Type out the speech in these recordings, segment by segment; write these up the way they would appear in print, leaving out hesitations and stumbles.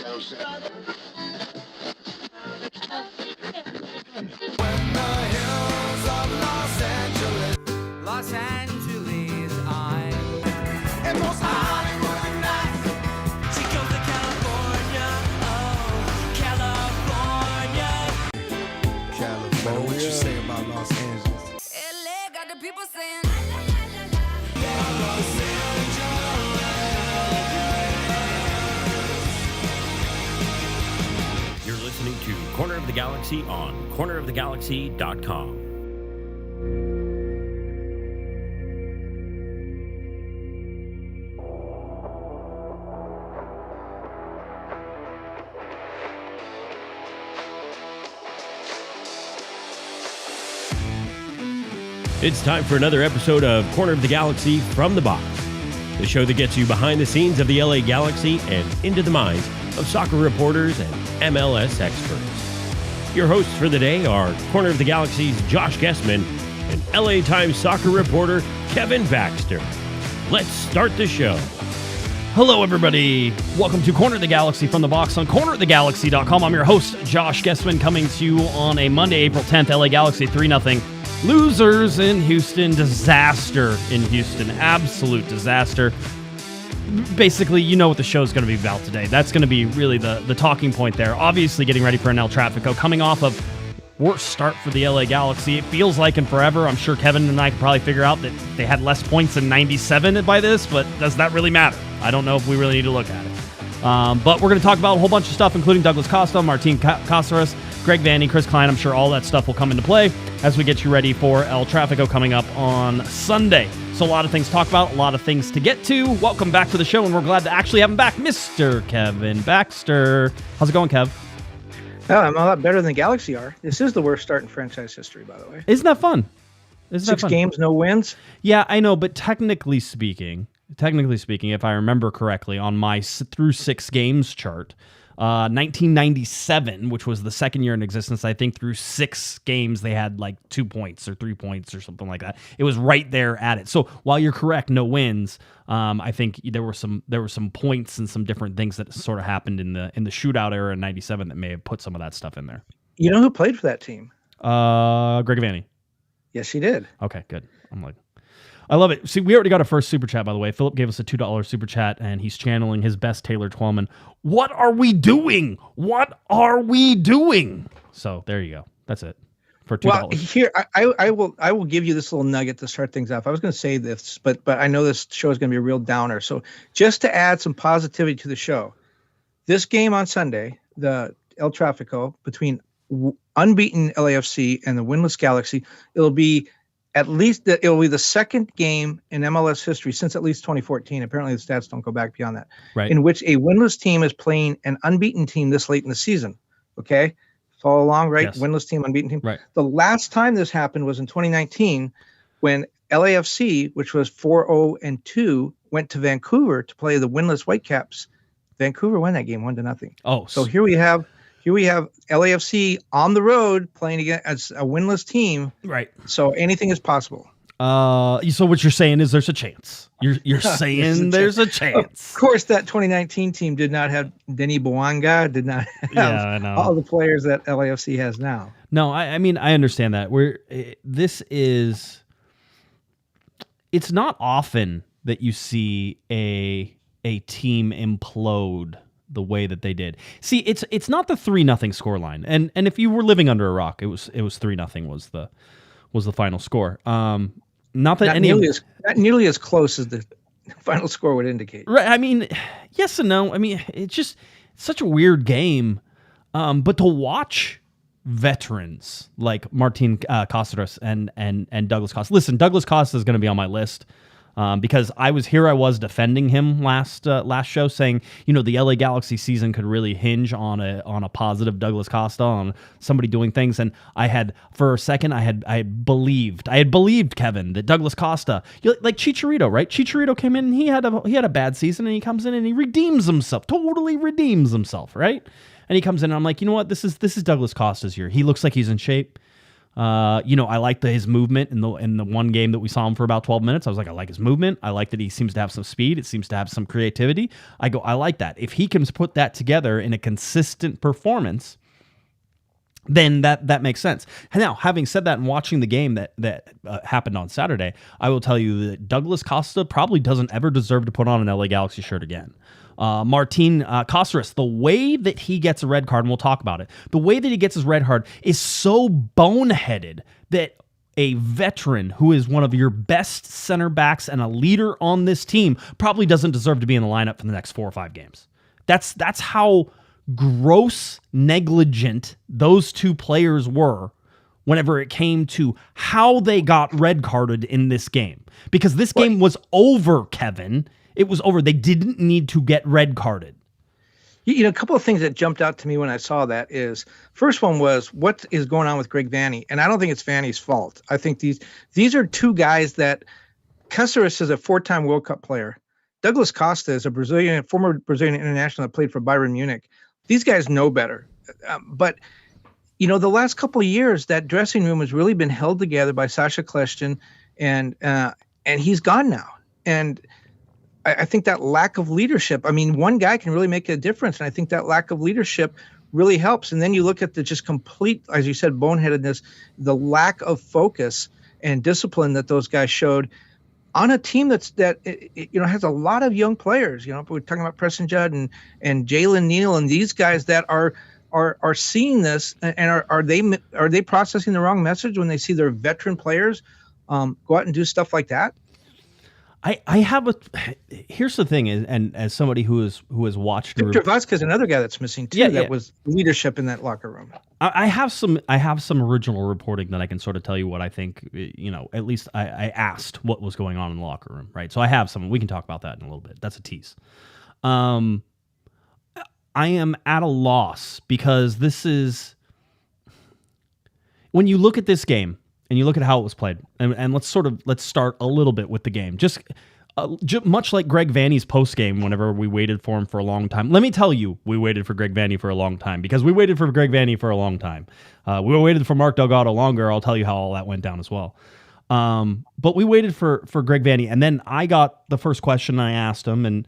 Los Angeles, I'm and most Hollywood nights. She goes to California, oh, California. What you say about Los Angeles? LA got the people saying, You're listening to Corner of the Galaxy on cornerofthegalaxy.com. It's time for another episode of Corner of the Galaxy from the Box, the show that gets you behind the scenes of the LA Galaxy and into the minds of soccer reporters and MLS experts. Your hosts for the day are Corner of the Galaxy's Josh Guesman and LA Times soccer reporter Kevin Baxter. Let's start the show. Hello, everybody. Welcome to Corner of the Galaxy from the Box on cornerofthegalaxy.com. I'm your host, Josh Guesman, coming to you on a Monday, April 10th. LA Galaxy 3-0. Losers in Houston. Disaster in Houston. Absolute disaster. Basically, you know what the show's going to be about today. That's going to be really the talking point there. Obviously, getting ready for an El Trafico. Coming off of worst start for the LA Galaxy. It feels like in forever. I'm sure Kevin and I could probably figure out that they had less points than 97 by this, but does that really matter? I don't know if we really need to look at it. But we're going to talk about a whole bunch of stuff, including Douglas Costa, Martin Caceres, Greg Vanny, Chris Klein. I'm sure all that stuff will come into play as we get you ready for El Trafico coming up on Sunday. So a lot of things to talk about, a lot of things to get to. Welcome back to the show, and we're glad to actually have him back, Mr. Kevin Baxter. How's it going, Kev? Oh, I'm a lot better than the Galaxy are. This is the worst start in franchise history, by the way. Isn't that fun? Six games, no wins. Yeah, I know, but technically speaking, if I remember correctly, on my through 6 games chart, 1997, which was the second year in existence, I think through 6 games they had like 2 points or 3 points or something like that. It was right there at it. So while you're correct, no wins, I think there were some points and some different things that sort of happened in the shootout era in '97 that may have put some of that stuff in there. You know who played for that team? Greg Vanny. Yes, he did. Okay, good. I love it. See, we already got a first super chat, by the way. Philip gave us a $2 super chat, and he's channeling his best Taylor Twellman. What are we doing? What are we doing? So there you go. That's it for $2. Well, here I will give you this little nugget to start things off. I was going to say this, but I know this show is going to be a real downer. So just to add some positivity to the show, this game on Sunday, the El Trafico between unbeaten LAFC and the winless Galaxy, it'll be the second game in MLS history since at least 2014. Apparently the stats don't go back beyond that, right, in which a winless team is playing an unbeaten team this late in the season. Okay. Follow along, right? Yes. Winless team, unbeaten team. Right. The last time this happened was in 2019 when LAFC, which was 4-0-2, went to Vancouver to play the winless Whitecaps. Vancouver won that game 1-0. Oh, so here we have LAFC on the road playing against a winless team. Right. So anything is possible. So what you're saying is there's a chance. You're saying there's a chance. Of course, that 2019 team did not have Denis Bouanga, did not have all the players that LAFC has now. No, I mean, I understand that. It's not often that you see a team implode the way that they did. See, it's not the 3-0 scoreline. And if you were living under a rock, it was 3-0 was the final score. Not nearly as close as the final score would indicate. Right. I mean, yes and no. I mean, it's such a weird game. But to watch veterans like Martin Caceres and Douglas Costa. Listen, Douglas Costa is going to be on my list. Because I was defending him last show, saying, the LA Galaxy season could really hinge on a positive Douglas Costa, on somebody doing things. And I had, for a second, I had believed Kevin that Douglas Costa, like Chicharito, right? Chicharito came in and he had a bad season, and he comes in and he totally redeems himself, right? And he comes in and I'm like, you know what? This is Douglas Costa's year. He looks like he's in shape. I like his movement in the one game that we saw him for about 12 minutes. I was like, I like his movement. I like that he seems to have some speed. It seems to have some creativity. I like that. If he can put that together in a consistent performance, then that makes sense. Now, having said that and watching the game that happened on Saturday, I will tell you that Douglas Costa probably doesn't ever deserve to put on an LA Galaxy shirt again. Martin Cáceres, the way that he gets a red card, and we'll talk about it, the way that he gets his red card is so boneheaded that a veteran who is one of your best center backs and a leader on this team probably doesn't deserve to be in the lineup for the next 4 or 5 games. That's how gross negligent those two players were whenever it came to how they got red carded in this game. Because this game was over, Kevin. It was over. They didn't need to get red carded. A couple of things that jumped out to me when I saw that is, first one was, what is going on with Greg Vanney? And I don't think it's Vanney's fault. I think these are two guys that, Cáceres is a 4-time World Cup player. Douglas Costa is a former Brazilian international that played for Bayern Munich. These guys know better. But the last couple of years, that dressing room has really been held together by Sasha Kljestan, and he's gone now. And I think that lack of leadership, one guy can really make a difference. And I think that lack of leadership really helps. And then you look at the just complete, as you said, boneheadedness, the lack of focus and discipline that those guys showed on a team that has a lot of young players. We're talking about Preston Judd and Jalen Neal and these guys that are seeing this, and are they processing the wrong message when they see their veteran players go out and do stuff like that? Here's the thing, and as somebody who has watched Victor Vazquez, another guy that's missing too. That was leadership in that locker room. I have some original reporting that I can sort of tell you what I think. At least I asked what was going on in the locker room, right? So I have some. We can talk about that in a little bit. That's a tease. I am at a loss because this is, when you look at this game and you look at how it was played, and let's start a little bit with the game. Just much like Greg Vanney's post game, whenever we waited for him for a long time. Let me tell you, we waited for Greg Vanney for a long time because we waited for Greg Vanney for a long time. We waited for Mark Delgado longer. I'll tell you how all that went down as well. But we waited for Greg Vanney, and then I got the first question I asked him, and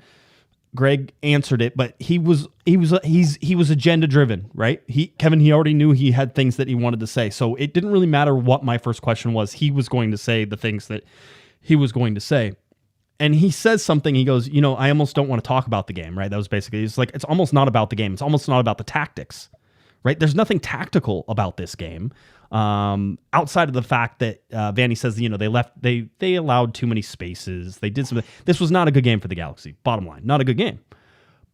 Greg answered it, but he was agenda driven, right? Kevin already knew he had things that he wanted to say, so it didn't really matter what my first question was. He was going to say the things that he was going to say, and he says something. He goes, I almost don't want to talk about the game, right? That was basically, it's like, it's almost not about the game. It's almost not about the tactics, right? There's nothing tactical about this game. Outside of the fact that Vanney says, they allowed too many spaces. They did something. This was not a good game for the Galaxy. Bottom line, not a good game.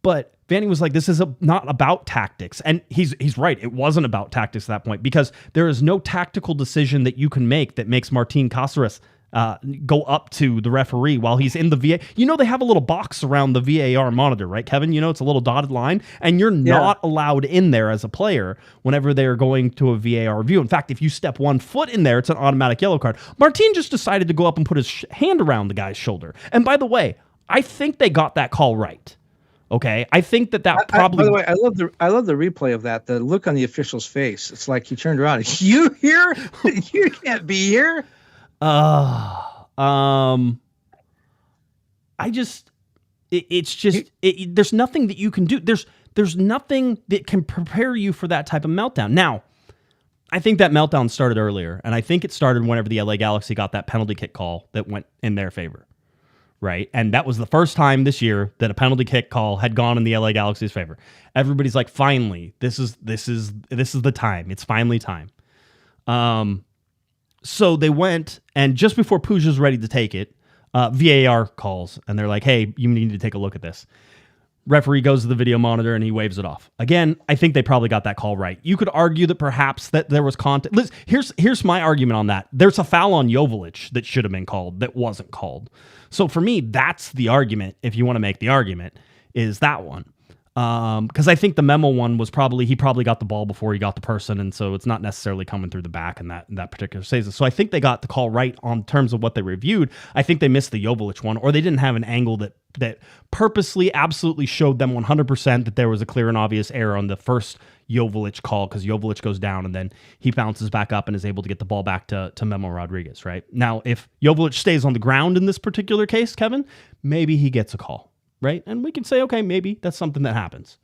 But Vanney was like, this is not about tactics. And he's right. It wasn't about tactics at that point, because there is no tactical decision that you can make that makes Martin Cáceres go up to the referee while he's in the VAR. They have a little box around the VAR monitor, right, Kevin? It's a little dotted line, and you're not allowed in there as a player whenever they're going to a VAR review. In fact, if you step 1 foot in there, it's an automatic yellow card. Martin just decided to go up and put his hand around the guy's shoulder. And by the way, I think they got that call right. Okay, I think that probably. By the way, I love the replay of that. The look on the official's face. It's like he turned around. You here? You can't be here. There's nothing that you can do. There's nothing that can prepare you for that type of meltdown. Now, I think that meltdown started earlier, and I think it started whenever the LA Galaxy got that penalty kick call that went in their favor, right? And that was the first time this year that a penalty kick call had gone in the LA Galaxy's favor. Everybody's like, finally, this is the time. It's finally time. So they went, and just before Puja's ready to take it, VAR calls, and they're like, hey, you need to take a look at this. Referee goes to the video monitor, and he waves it off. Again, I think they probably got that call right. You could argue that perhaps that there was contact. Here's my argument on that. There's a foul on Joveljic that should have been called that wasn't called. So for me, that's the argument, if you want to make the argument, is that one. Because I think the memo one was he probably got the ball before he got the person, and so it's not necessarily coming through the back in that particular season. So I think they got the call right on terms of what they reviewed. I think they missed the Joveljic one, or they didn't have an angle that purposely absolutely showed them 100% that there was a clear and obvious error on the first Joveljic call, because Joveljic goes down and then he bounces back up and is able to get the ball back to Memo Rodriguez, right? Now, if Joveljic stays on the ground in this particular case, Kevin, maybe he gets a call, right? And we can say, okay, maybe that's something that happens.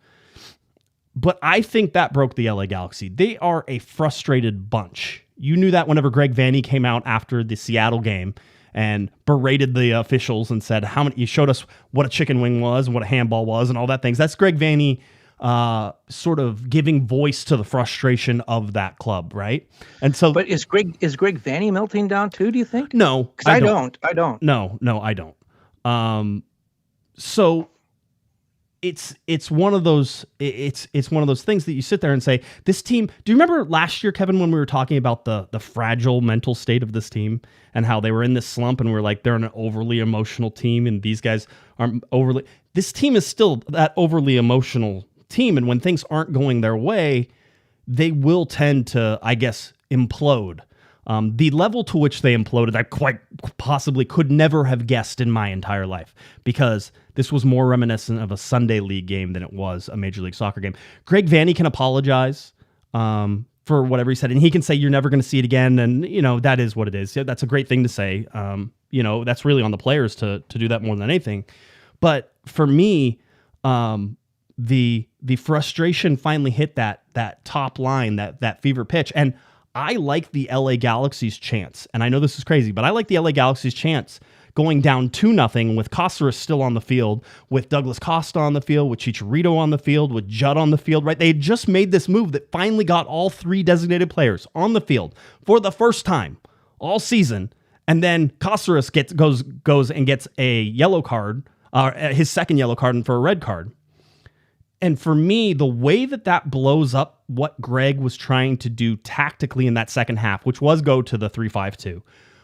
But I think that broke the LA Galaxy. They are a frustrated bunch. You knew that whenever Greg Vanney came out after the Seattle game and berated the officials and said, you showed us what a chicken wing was and what a handball was and all that things. That's Greg Vanney sort of giving voice to the frustration of that club, right? And so, but is Greg Vanney melting down too? Do you think? No, because I don't. No, I don't. So it's one of those it's one of those things that you sit there and say, this team. Do you remember last year, Kevin, when we were talking about the fragile mental state of this team and how they were in this slump and we're like, they're an overly emotional team and these guys aren't overly. This team is still that overly emotional team, and when things aren't going their way, they will tend to, I guess, implode. The level to which they imploded, I quite possibly could never have guessed in my entire life, because this was more reminiscent of a Sunday league game than it was a Major League Soccer game. Greg Vanney can apologize for whatever he said, and he can say you're never going to see it again, and that is what it is. That's a great thing to say. That's really on the players to do that more than anything. But for me, the frustration finally hit that top line, that fever pitch. And I like the LA Galaxy's chance. And I know this is crazy, but I like the LA Galaxy's chance going down 2-0 with Cáceres still on the field, with Douglas Costa on the field, with Chicharito on the field, with Judd on the field, right? They had just made this move that finally got all 3 designated players on the field for the first time all season. And then Cáceres goes and gets a yellow card, his second yellow card, and for a red card. And for me, the way that blows up what Greg was trying to do tactically in that second half, which was go to the 3-5-2,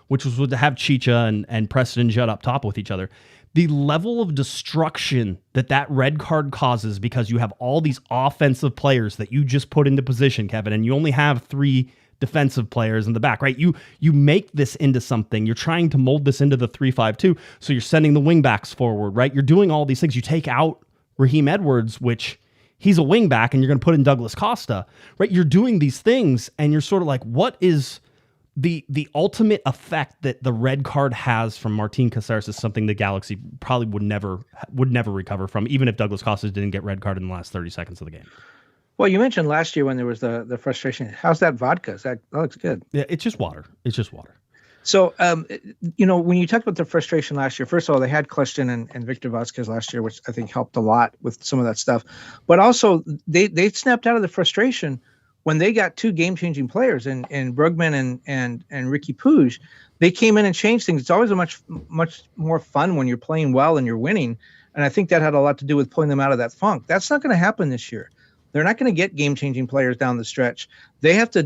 which was to have Chicha and Preston and Judd up top with each other, the level of destruction that red card causes, because you have all these offensive players that you just put into position, Kevin, and you only have 3 defensive players in the back, right? You make this into something. You're trying to mold this into the 3-5-2, so you're sending the wing backs forward, right? You're doing all these things. You take out Raheem Edwards, which he's a wing back, and you're going to put in Douglas Costa, right? You're doing these things, and you're sort of like, what is the ultimate effect that the red card has from Martin Cáceres is something the Galaxy probably would never recover from, even if Douglas Costa didn't get red card in the last 30 seconds of the game. Well, you mentioned last year when there was the frustration. How's that vodka? That looks good. Yeah, it's just water. So, when you talked about the frustration last year, first of all, they had Kleston and Victor Vázquez last year, which I think helped a lot with some of that stuff. But also, they snapped out of the frustration when they got 2 game-changing players in Brugman and Ricky Puig. They came in and changed things. It's always a much more fun when you're playing well and you're winning. And I think that had a lot to do with pulling them out of that funk. That's not going to happen this year. They're not going to get game-changing players down the stretch. They have to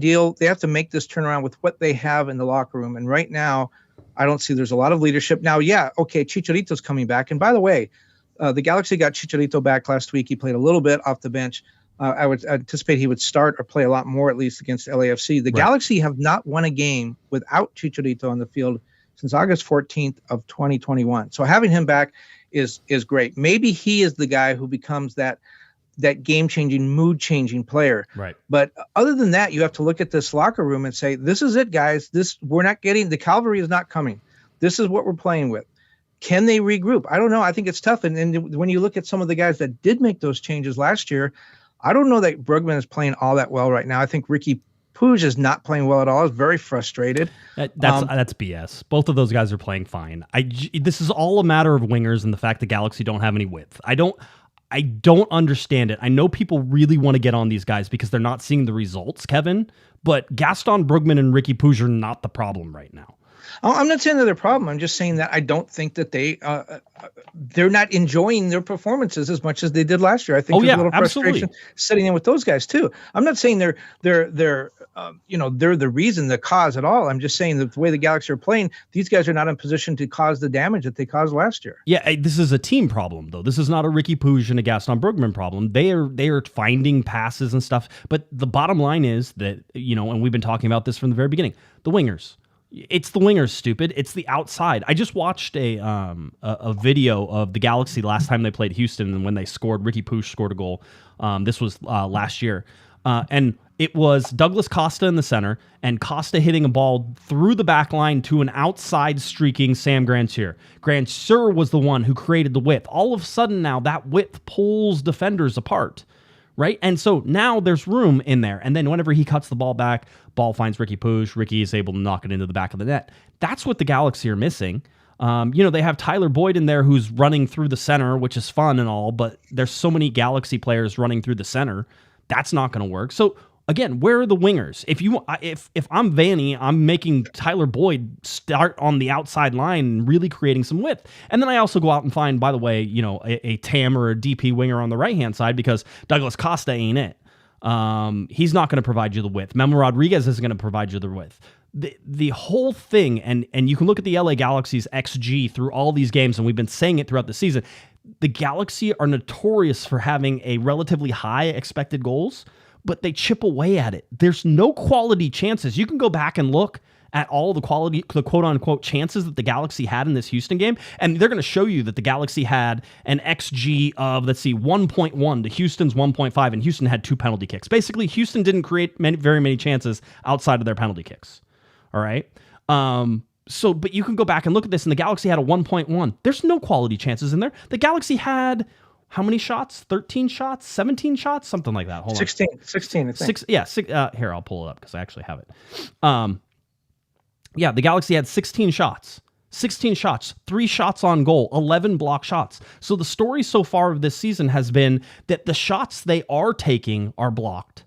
make this turnaround with what they have in the locker room. And right now, I don't see there's a lot of leadership. Now, yeah, okay, Chicharito's coming back. And by the way, the Galaxy got Chicharito back last week. He played a little bit off the bench. I would anticipate he would start or play a lot more, at least against LAFC. The Galaxy have not won a game without Chicharito on the field since August 14th of 2021. So having him back is great. Maybe he is the guy who becomes that game-changing, mood-changing player. Right. But other than that, you have to look at this locker room and say, this is it, guys. The cavalry is not coming. This is what we're playing with. Can they regroup? I don't know. I think it's tough. And when you look at some of the guys that did make those changes last year, I don't know that Brugman is playing all that well right now. I think Ricky Puig is not playing well at all. Is very frustrated. That's BS. Both of those guys are playing fine. This is all a matter of wingers and the fact the Galaxy don't have any width. I don't understand it. I know people really want to get on these guys because they're not seeing the results, Kevin, but Gaston Brugman and Ricky Puig are not the problem right now. I'm not saying they're a problem. I'm just saying that I don't think that they're not enjoying their performances as much as they did last year. I think there's a little frustration sitting in with those guys too. I'm not saying they're the reason, the cause at all. I'm just saying that the way the Galaxy are playing, these guys are not in position to cause the damage that they caused last year. Yeah, this is a team problem though. This is not a Ricky Puig and a Gaston Bergman problem. They are finding passes and stuff. But the bottom line is that, and we've been talking about this from the very beginning, the wingers. It's the wingers, stupid. It's the outside. I just watched a video of the Galaxy last time they played Houston, and when they scored, Ricky Puig scored a goal. This was last year. And it was Douglas Costa in the center, and Costa hitting a ball through the back line to an outside streaking Sam Grandsir. Grandsir was the one who created the width. All of a sudden now, that width pulls defenders apart. Right? And so now there's room in there. And then whenever he cuts the ball back, ball finds Ricky Puig. Ricky is able to knock it into the back of the net. That's what the Galaxy are missing. They have Tyler Boyd in there who's running through the center, which is fun and all, but there's so many Galaxy players running through the center. That's not going to work. So again, where are the wingers? If I'm Vanny, I'm making Tyler Boyd start on the outside line and really creating some width. And then I also go out and find, by the way, a TAM or a DP winger on the right-hand side, because Douglas Costa ain't it. He's not going to provide you the width. Memo Rodriguez isn't going to provide you the width. The whole thing, and you can look at the LA Galaxy's XG through all these games, and we've been saying it throughout the season. The Galaxy are notorious for having a relatively high expected goals, but they chip away at it. There's no quality chances. You can go back and look at all the quote-unquote chances that the Galaxy had in this Houston game, and they're going to show you that the Galaxy had an XG of, 1.1 to Houston's 1.5, and Houston had 2 penalty kicks. Basically, Houston didn't create very many chances outside of their penalty kicks. All right? But you can go back and look at this, and the Galaxy had a 1.1. There's no quality chances in there. The Galaxy had... how many shots? 13 shots? 17 shots? Something like that. Hold 16, on. 16, I think. Here, I'll pull it up because I actually have it. The Galaxy had 16 shots. 16 shots, 3 shots on goal, 11 block shots. So the story so far of this season has been that the shots they are taking are blocked.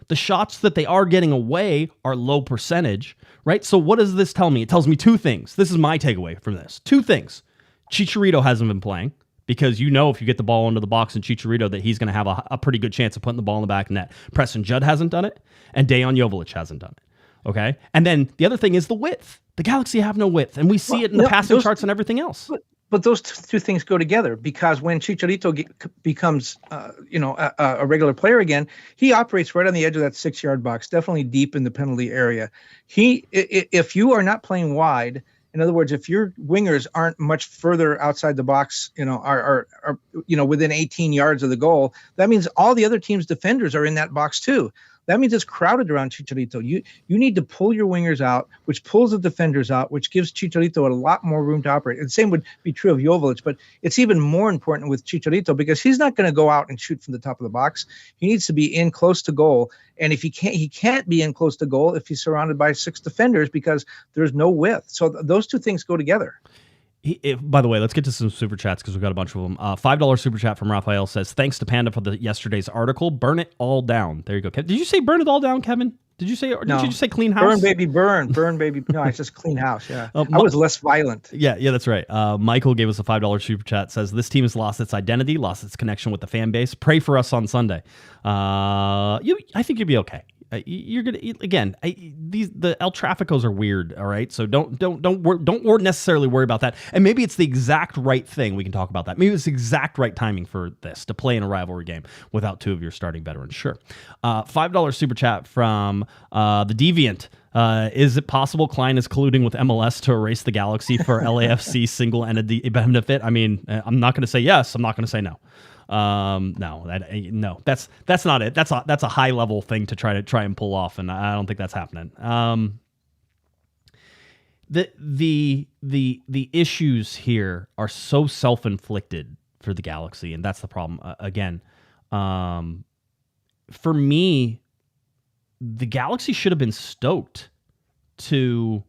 The shots that they are getting away are low percentage, right? So what does this tell me? It tells me 2 things. This is my takeaway from this. 2 things. Chicharito hasn't been playing, because if you get the ball into the box and Chicharito, that he's going to have a pretty good chance of putting the ball in the back net. Preston Judd hasn't done it, and Dejan Joveljic hasn't done it. Okay? And then the other thing is the width. The Galaxy have no width, and we see it in the passing charts and everything else. But those 2 things go together, because when Chicharito becomes a regular player again, he operates right on the edge of that 6-yard box, definitely deep in the penalty area. If you are not playing wide, in other words, if your wingers aren't much further outside the box, are within 18 yards of the goal, that means all the other team's defenders are in that box too. That means it's crowded around Chicharito. You need to pull your wingers out, which pulls the defenders out, which gives Chicharito a lot more room to operate. And the same would be true of Joveljic, but it's even more important with Chicharito, because he's not going to go out and shoot from the top of the box. He needs to be in close to goal. And if he can't be in close to goal if he's surrounded by 6 defenders, because there's no width. So those 2 things go together. By the way, let's get to some super chats because we've got a bunch of them. $5 super chat from Raphael says, thanks to Panda for yesterday's article. Burn it all down. There you go. Did you say burn it all down, Kevin? Did you say, or did you just say clean house? Burn, baby, burn. Burn, baby. No, it's just clean house. Yeah. I was less violent. Yeah, that's right. Michael gave us a $5 super chat. Says, this team has lost its identity, lost its connection with the fan base. Pray for us on Sunday. I think you'll be okay. You're gonna again. The El Traficos are weird. All right, so don't necessarily worry about that. And maybe it's the exact right thing. We can talk about that. Maybe it's the exact right timing for this to play in a rivalry game without 2 of your starting veterans. Sure. $5 super chat from the Deviant. Is it possible Klein is colluding with MLS to erase the Galaxy for LAFC single entity benefit? I mean, I'm not going to say yes. I'm not going to say no. No, that's not it. That's a high level thing to try and pull off, and I don't think that's happening. The issues here are so self-inflicted for the Galaxy, and that's the problem. Again, for me, the Galaxy should have been stoked to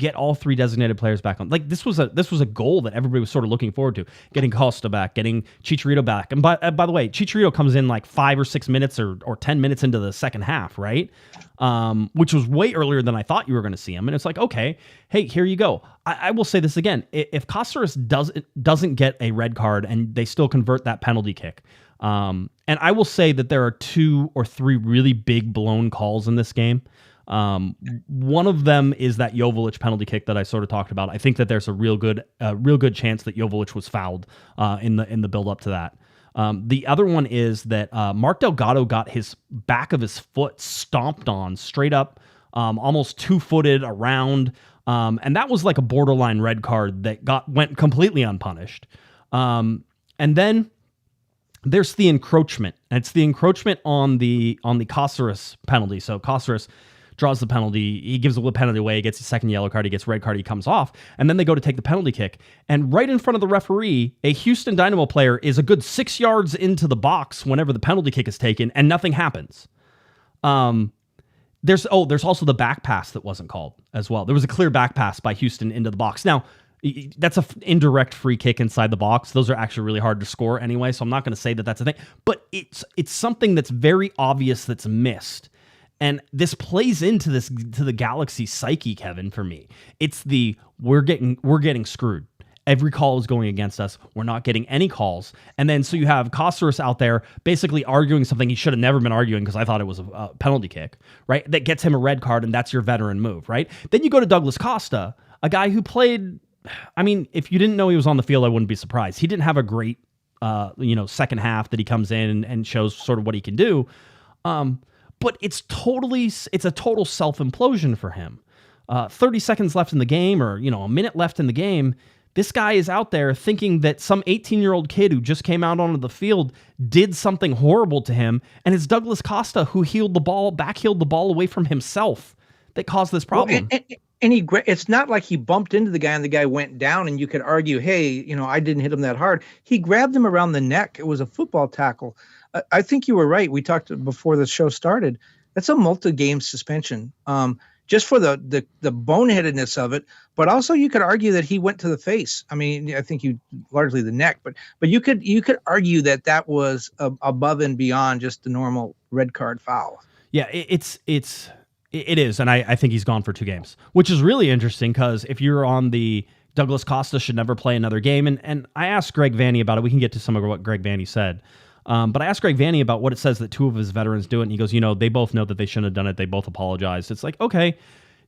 get all 3 designated players back on. Like this was a goal that everybody was sort of looking forward to. Getting Costa back, getting Chicharito back. And by the way, Chicharito comes in like 5 or 6 minutes or 10 minutes into the second half, right? Which was way earlier than I thought you were going to see him. And it's like, okay, hey, here you go. I will say this again. If Caceres doesn't get a red card and they still convert that penalty kick, and I will say that there are 2 or 3 really big blown calls in this game. One of them is that Joveljic penalty kick that I sort of talked about. I think that there's a real good chance that Joveljic was fouled in the build up to that. The other one is that Mark Delgado got his back of his foot stomped on straight up, almost 2-footed around, and that was like a borderline red card that went completely unpunished. And then there's the encroachment. And it's the encroachment on the Caceres penalty. So Caceres draws the penalty, he gives the penalty away, he gets a second yellow card, he gets red card, he comes off, and then they go to take the penalty kick. And right in front of the referee, a Houston Dynamo player is a good 6 yards into the box whenever the penalty kick is taken, and nothing happens. There's also the back pass that wasn't called as well. There was a clear back pass by Houston into the box. Now, that's an indirect free kick inside the box. Those are actually really hard to score anyway, so I'm not going to say that that's a thing. But it's something that's very obvious that's missed. And this plays into the Galaxy psyche, Kevin, for me. It's we're getting screwed. Every call is going against us. We're not getting any calls. And then so you have Caceres out there basically arguing something he should have never been arguing because I thought it was a penalty kick, right? That gets him a red card, and that's your veteran move, right? Then you go to Douglas Costa, a guy who played, I mean, if you didn't know he was on the field, I wouldn't be surprised. He didn't have a great second half that he comes in and shows sort of what he can do. But it's a total self-implosion for him. 30 seconds left in the game, or a minute left in the game. This guy is out there thinking that some 18-year-old kid who just came out onto the field did something horrible to him, and it's Douglas Costa who heeled the ball away from himself that caused this problem. Well, and it's not like he bumped into the guy and the guy went down and you could argue, hey, I didn't hit him that hard. He grabbed him around the neck. It was a football tackle. I think you were right. We talked before the show started. That's a multi-game suspension, just for the boneheadedness of it. But also, you could argue that he went to the face. I mean, I think largely the neck. But you could argue that was above and beyond just the normal red card foul. Yeah, it is, and I think he's gone for 2 games, which is really interesting because if you're on the Douglas Costa should never play another game, and I asked Greg Vanney about it. We can get to some of what Greg Vanney said. But I asked Greg Vanney about what it says that 2 of his veterans do it, and he goes, they both know that they shouldn't have done it. They both apologized. It's like, okay,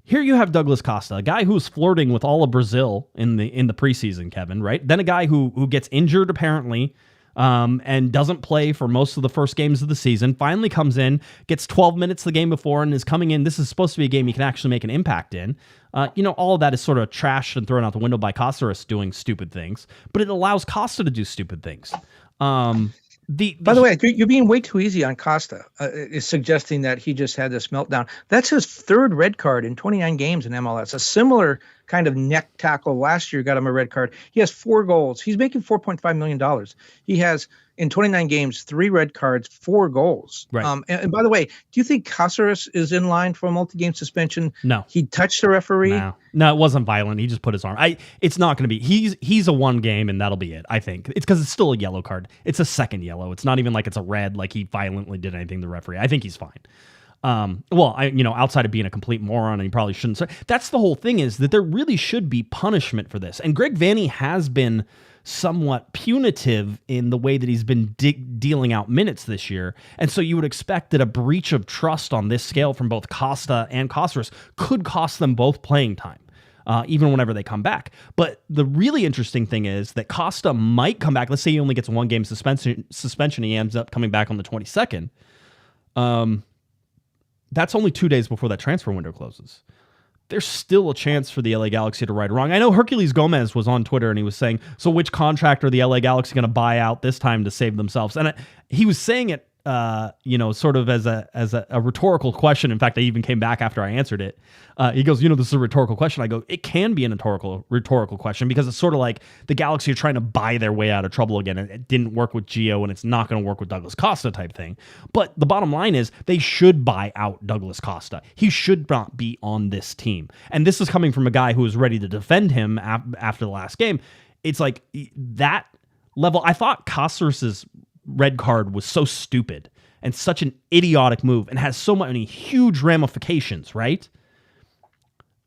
here you have Douglas Costa, a guy who's flirting with all of Brazil in the preseason, Kevin, right? Then a guy who gets injured apparently, and doesn't play for most of the first games of the season, finally comes in, gets 12 minutes the game before, and is coming in. This is supposed to be a game he can actually make an impact in. All of that is sort of trashed and thrown out the window by Caceres doing stupid things, but it allows Costa to do stupid things. By the way, you're being way too easy on Costa, is suggesting that he just had this meltdown. That's his 3rd red card in 29 games in MLS. A similar kind of neck tackle last year got him a red card. He has 4 goals. He's making $4.5 million. He has, in 29 games, 3 red cards, 4 goals. Right. And by the way, do you think Caceres is in line for a multi-game suspension? No. He touched the referee? No, it wasn't violent. He just put his arm. It's not going to be. He's a 1 game, and that'll be it, I think. It's because it's still a yellow card. It's a second yellow. It's not even like it's a red, like he violently did anything to the referee. I think he's fine. Outside of being a complete moron, and he probably shouldn't. That's the whole thing, is that there really should be punishment for this. And Greg Vanney has been somewhat punitive in the way that he's been dealing out minutes this year. And so you would expect that a breach of trust on this scale from both Costa and Caceres could cost them both playing time, even whenever they come back. But the really interesting thing is that Costa might come back. Let's say he only gets 1 game suspension. He ends up coming back on the 22nd. That's only 2 days before that transfer window closes. There's still a chance for the LA Galaxy to right or wrong. I know Herculez Gomez was on Twitter and he was saying, so which contract are the LA Galaxy going to buy out this time to save themselves? And he was saying it sort of as a rhetorical question. In fact, I even came back after I answered it. He goes, this is a rhetorical question. I go, it can be a rhetorical question because it's sort of like the Galaxy are trying to buy their way out of trouble again, and it didn't work with Gio, and it's not going to work with Douglas Costa type thing. But the bottom line is they should buy out Douglas Costa. He should not be on this team. And this is coming from a guy who was ready to defend him after the last game. It's like that level. I thought Cáceres' red card was so stupid and such an idiotic move and has so many huge ramifications, right?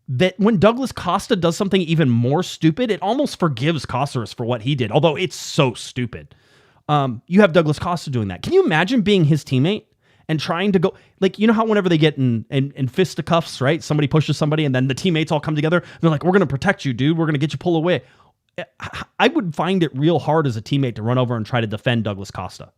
That when Douglas Costa does something even more stupid, it almost forgives Cáceres for what he did, although it's so stupid. You have Douglas Costa doing that. Can you imagine being his teammate and trying to go, like, how whenever they get in fisticuffs, right? Somebody pushes somebody and then the teammates all come together. They're like, we're going to protect you, dude. We're going to get you pulled away. I would find it real hard as a teammate to run over and try to defend Douglas Costa.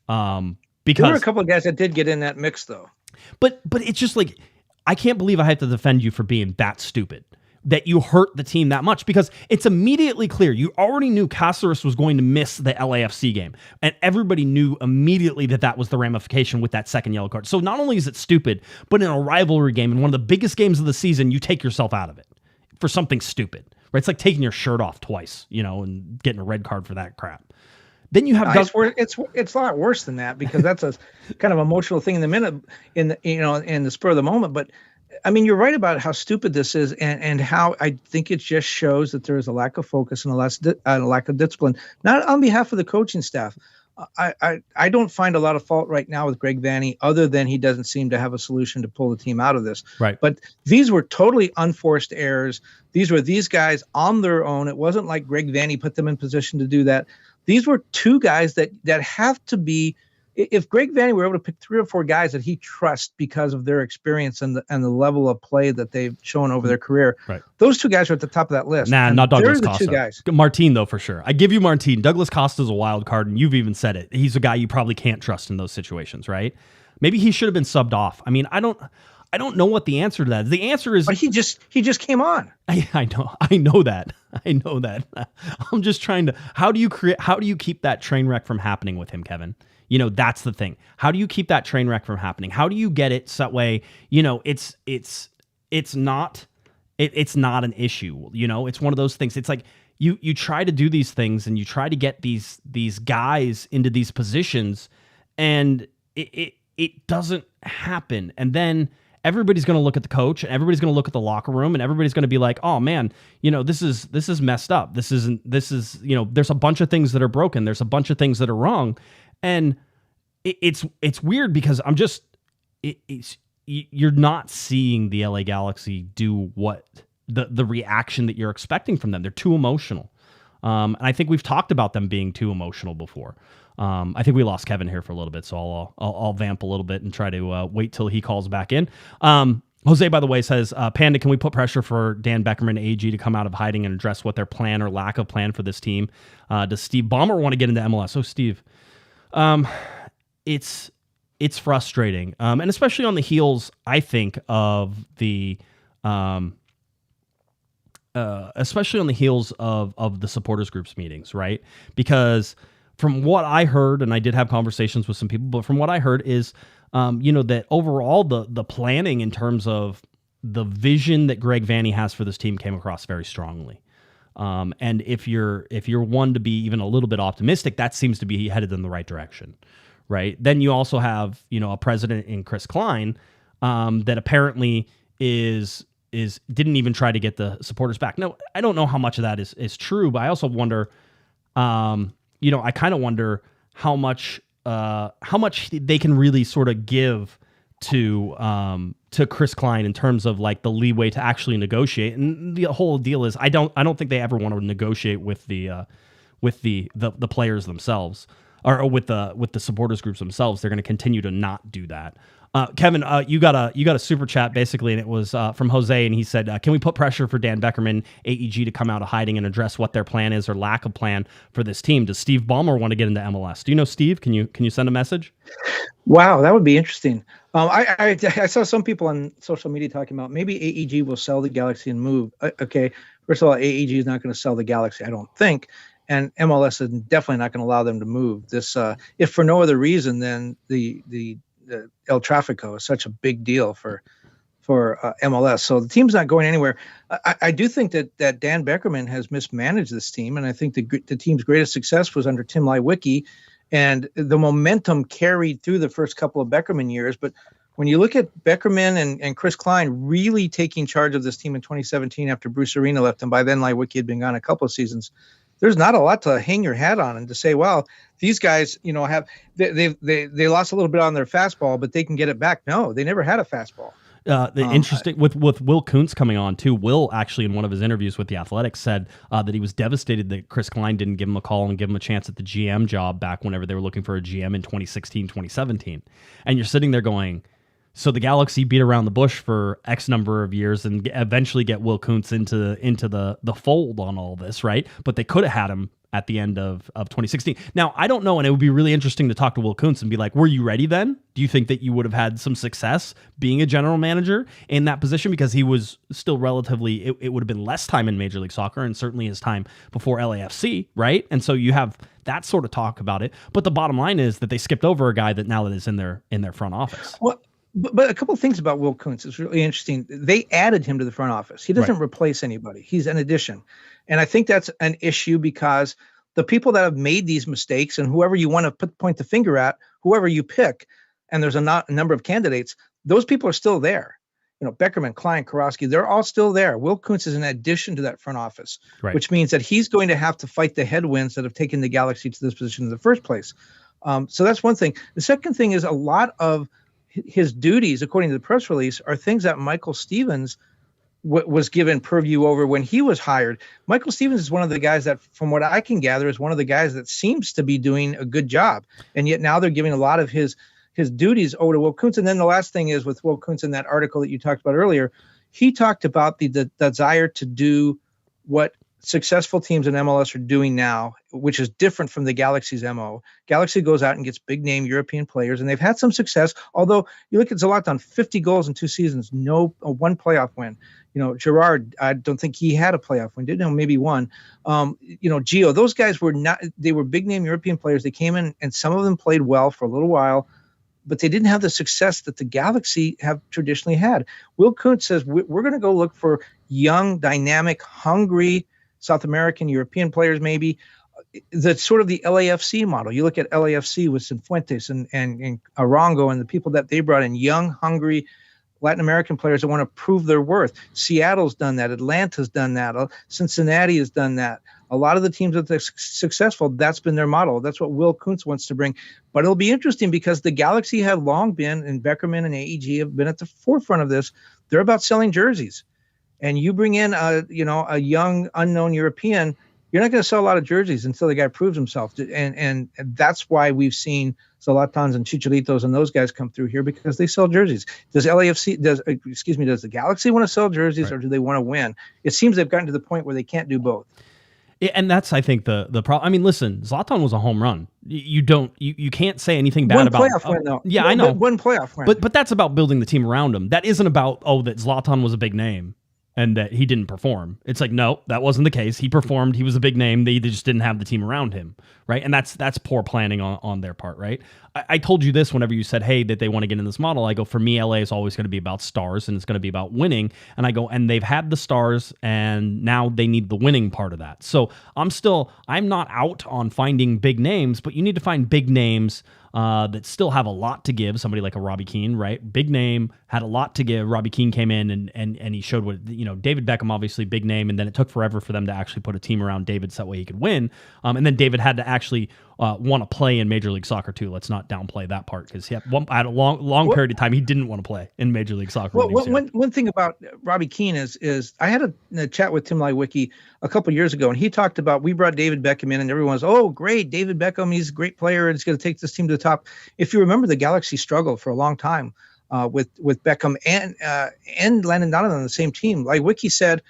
Because there were a couple of guys that did get in that mix, though. But it's just like, I can't believe I have to defend you for being that stupid, that you hurt the team that much, because it's immediately clear. You already knew Cáceres was going to miss the LAFC game, and everybody knew immediately that was the ramification with that second yellow card. So not only is it stupid, but in a rivalry game, in one of the biggest games of the season, you take yourself out of it for something stupid. Right? It's like taking your shirt off twice, and getting a red card for that crap. Then you have it's a lot worse than that, because that's a kind of emotional thing in the minute, in the spur of the moment. But I mean, you're right about how stupid this is, and how I think it just shows that there is a lack of focus and a lack of discipline, not on behalf of the coaching staff. I don't find a lot of fault right now with Greg Vanney, other than he doesn't seem to have a solution to pull the team out of this. Right. But these were totally unforced errors. These were these guys on their own. It wasn't like Greg Vanney put them in position to do that. These were two guys that have to be. If Greg Vanney were able to pick 3 or 4 guys that he trusts because of their experience and the level of play that they've shown over their career, right, those 2 guys are at the top of that list. Nah, not Douglas Costa. They're the 2 guys. Martin, though, for sure. I give you Martin. Douglas Costa's a wild card, and you've even said it. He's a guy you probably can't trust in those situations, right? Maybe he should have been subbed off. I mean, I don't know what the answer to that is. The answer is, but he just came on. I know that. I'm just trying to. How do you keep that train wreck from happening with him, Kevin? That's the thing. How do you keep that train wreck from happening? How do you get it so that way, it's not an issue. It's one of those things. It's like you try to do these things and you try to get these guys into these positions, and it doesn't happen. And then everybody's going to look at the coach, and everybody's going to look at the locker room, and everybody's going to be like, oh man, this is messed up. This is, there's a bunch of things that are broken. There's a bunch of things that are wrong. And it's weird because you're not seeing the LA Galaxy do what the reaction that you're expecting from them. They're too emotional. And I think we've talked about them being too emotional before. I think we lost Kevin here for a little bit, so I'll vamp a little bit and try to wait till he calls back in. Jose, by the way, says, Panda, can we put pressure for Dan Beckerman and AG to come out of hiding and address what their plan or lack of plan for this team? Does Steve Ballmer want to get into MLS? Oh, Steve, it's frustrating, and especially on the heels, I think, of the especially on the heels of the supporters groups meetings, right? Because from what I heard, and I did have conversations with some people, but from what I heard is, that overall the planning in terms of the vision that Greg Vanney has for this team came across very strongly. And if you're one to be even a little bit optimistic, that seems to be headed in the right direction, right? Then you also have, a president in Chris Klein, that apparently didn't even try to get the supporters back. Now, I don't know how much of that is true, but I also wonder, I kind of wonder how much they can really sort of give to Chris Klein in terms of like the leeway to actually negotiate. And the whole deal is, I don't think they ever want to negotiate with the players themselves, or with the supporters groups themselves. They're going to continue to not do that. Kevin, you got a super chat basically, and it was from Jose, and he said, "Can we put pressure for Dan Beckerman, AEG, to come out of hiding and address what their plan is or lack of plan for this team? Does Steve Ballmer want to get into MLS? Do you know Steve? Can you send a message?" Wow, that would be interesting. I saw some people on social media talking about maybe AEG will sell the Galaxy and move. Okay, first of all, AEG is not going to sell the Galaxy, I don't think. and MLS is definitely not going to allow them to move this. If for no other reason than the El Trafico is such a big deal for MLS. So the team's not going anywhere. I do think that Dan Beckerman has mismanaged this team, and I think the team's greatest success was under Tim Leiweke, and the momentum carried through the first couple of Beckerman years. But when you look at Beckerman and Chris Klein really taking charge of this team in 2017 after Bruce Arena left, and by then Leiweke had been gone a couple of seasons, there's not a lot to hang your hat on and to say, well, these guys, have they lost a little bit on their fastball, but they can get it back. No, they never had a fastball. Interesting with Will Kuntz coming on too. Will actually in one of his interviews with The Athletic said that he was devastated that Chris Klein didn't give him a call and give him a chance at the GM job back whenever they were looking for a GM in 2016, 2017. And you're sitting there going, so the Galaxy beat around the bush for X number of years and eventually get Will Kuntz into the fold on all this, right? But they could have had him at the end of 2016. Now, I don't know, and it would be really interesting to talk to Will Kuntz and be like, were you ready then? Do you think that you would have had some success being a general manager in that position? Because he was still relatively, it would have been less time in Major League Soccer and certainly his time before LAFC, right? And so you have that sort of talk about it. But the bottom line is that they skipped over a guy that now that is in their front office. Well, but a couple of things about Will Kuntz is really interesting. They added him to the front office. He doesn't replace anybody. He's an addition. And I think that's an issue because the people that have made these mistakes and whoever you want to point the finger at, whoever you pick, and there's a number of candidates, those people are still there. Beckerman, Klein, Karofsky, they're all still there. Will Kuntz is an addition to that front office, which means that he's going to have to fight the headwinds that have taken the Galaxy to this position in the first place. So that's one thing. The second thing is a lot of his duties, according to the press release, are things that Michael Stevens was given purview over when he was hired. Michael Stevens is one of the guys that, from what I can gather, is one of the guys that seems to be doing a good job. And yet now they're giving a lot of his duties over to Will Kuntz. And then the last thing is with Will Kuntz in that article that you talked about earlier, he talked about the desire to do what successful teams in MLS are doing now, which is different from the Galaxy's MO. Galaxy goes out and gets big name European players, and they've had some success. Although you look at Zlatan, 50 goals in 2 seasons, one playoff win. Gerard, I don't think he had a playoff win. Didn't know, maybe one. Gio, those guys were not. They were big name European players. They came in, and some of them played well for a little while, but they didn't have the success that the Galaxy have traditionally had. Will Kuntz says we're going to go look for young, dynamic, hungry South American, European players, maybe. That's sort of the LAFC model. You look at LAFC with Cifuentes and Arango and the people that they brought in, young, hungry Latin American players that want to prove their worth. Seattle's done that. Atlanta's done that. Cincinnati has done that. A lot of the teams that are successful, that's been their model. That's what Will Kuntz wants to bring. But it'll be interesting because the Galaxy have long been, and Beckerman and AEG have been at the forefront of this. They're about selling jerseys. And you bring in a young, unknown European, you're not going to sell a lot of jerseys until the guy proves himself. And that's why we've seen Zlatans and Chicharitos and those guys come through here, because they sell jerseys. Does the Galaxy want to sell jerseys, or do they want to win? It seems they've gotten to the point where they can't do both. And that's, I think, the problem. I mean, listen, Zlatan was a home run. You can't say anything bad about one playoff win, though. Yeah, I know. One playoff win. But that's about building the team around him. That isn't about, that Zlatan was a big name and that he didn't perform. It's like, no, that wasn't the case. He performed. He was a big name. They just didn't have the team around him, right? And that's poor planning on their part, right? I told you this whenever you said, hey, that they want to get in this model. I go, for me, LA is always going to be about stars, and it's going to be about winning. And I go, and they've had the stars, and now they need the winning part of that. So I'm not out on finding big names, but you need to find big names that still have a lot to give. Somebody like a Robbie Keane, right? Big name, had a lot to give. Robbie Keane came in and he showed what, David Beckham, obviously big name, and then it took forever for them to actually put a team around David so that way he could win. And then David had to actually want to play in Major League Soccer too. Let's not downplay that part, because he had a long period of time he didn't want to play in Major League Soccer. Well, one thing about Robbie Keane is I had a chat with Tim Leiweke a couple years ago, and he talked about, we brought David Beckham in, and everyone's, oh, great, David Beckham, he's a great player, and he's going to take this team to the top. If you remember, the Galaxy struggled for a long time with Beckham and Landon Donovan on the same team. Leiweke said,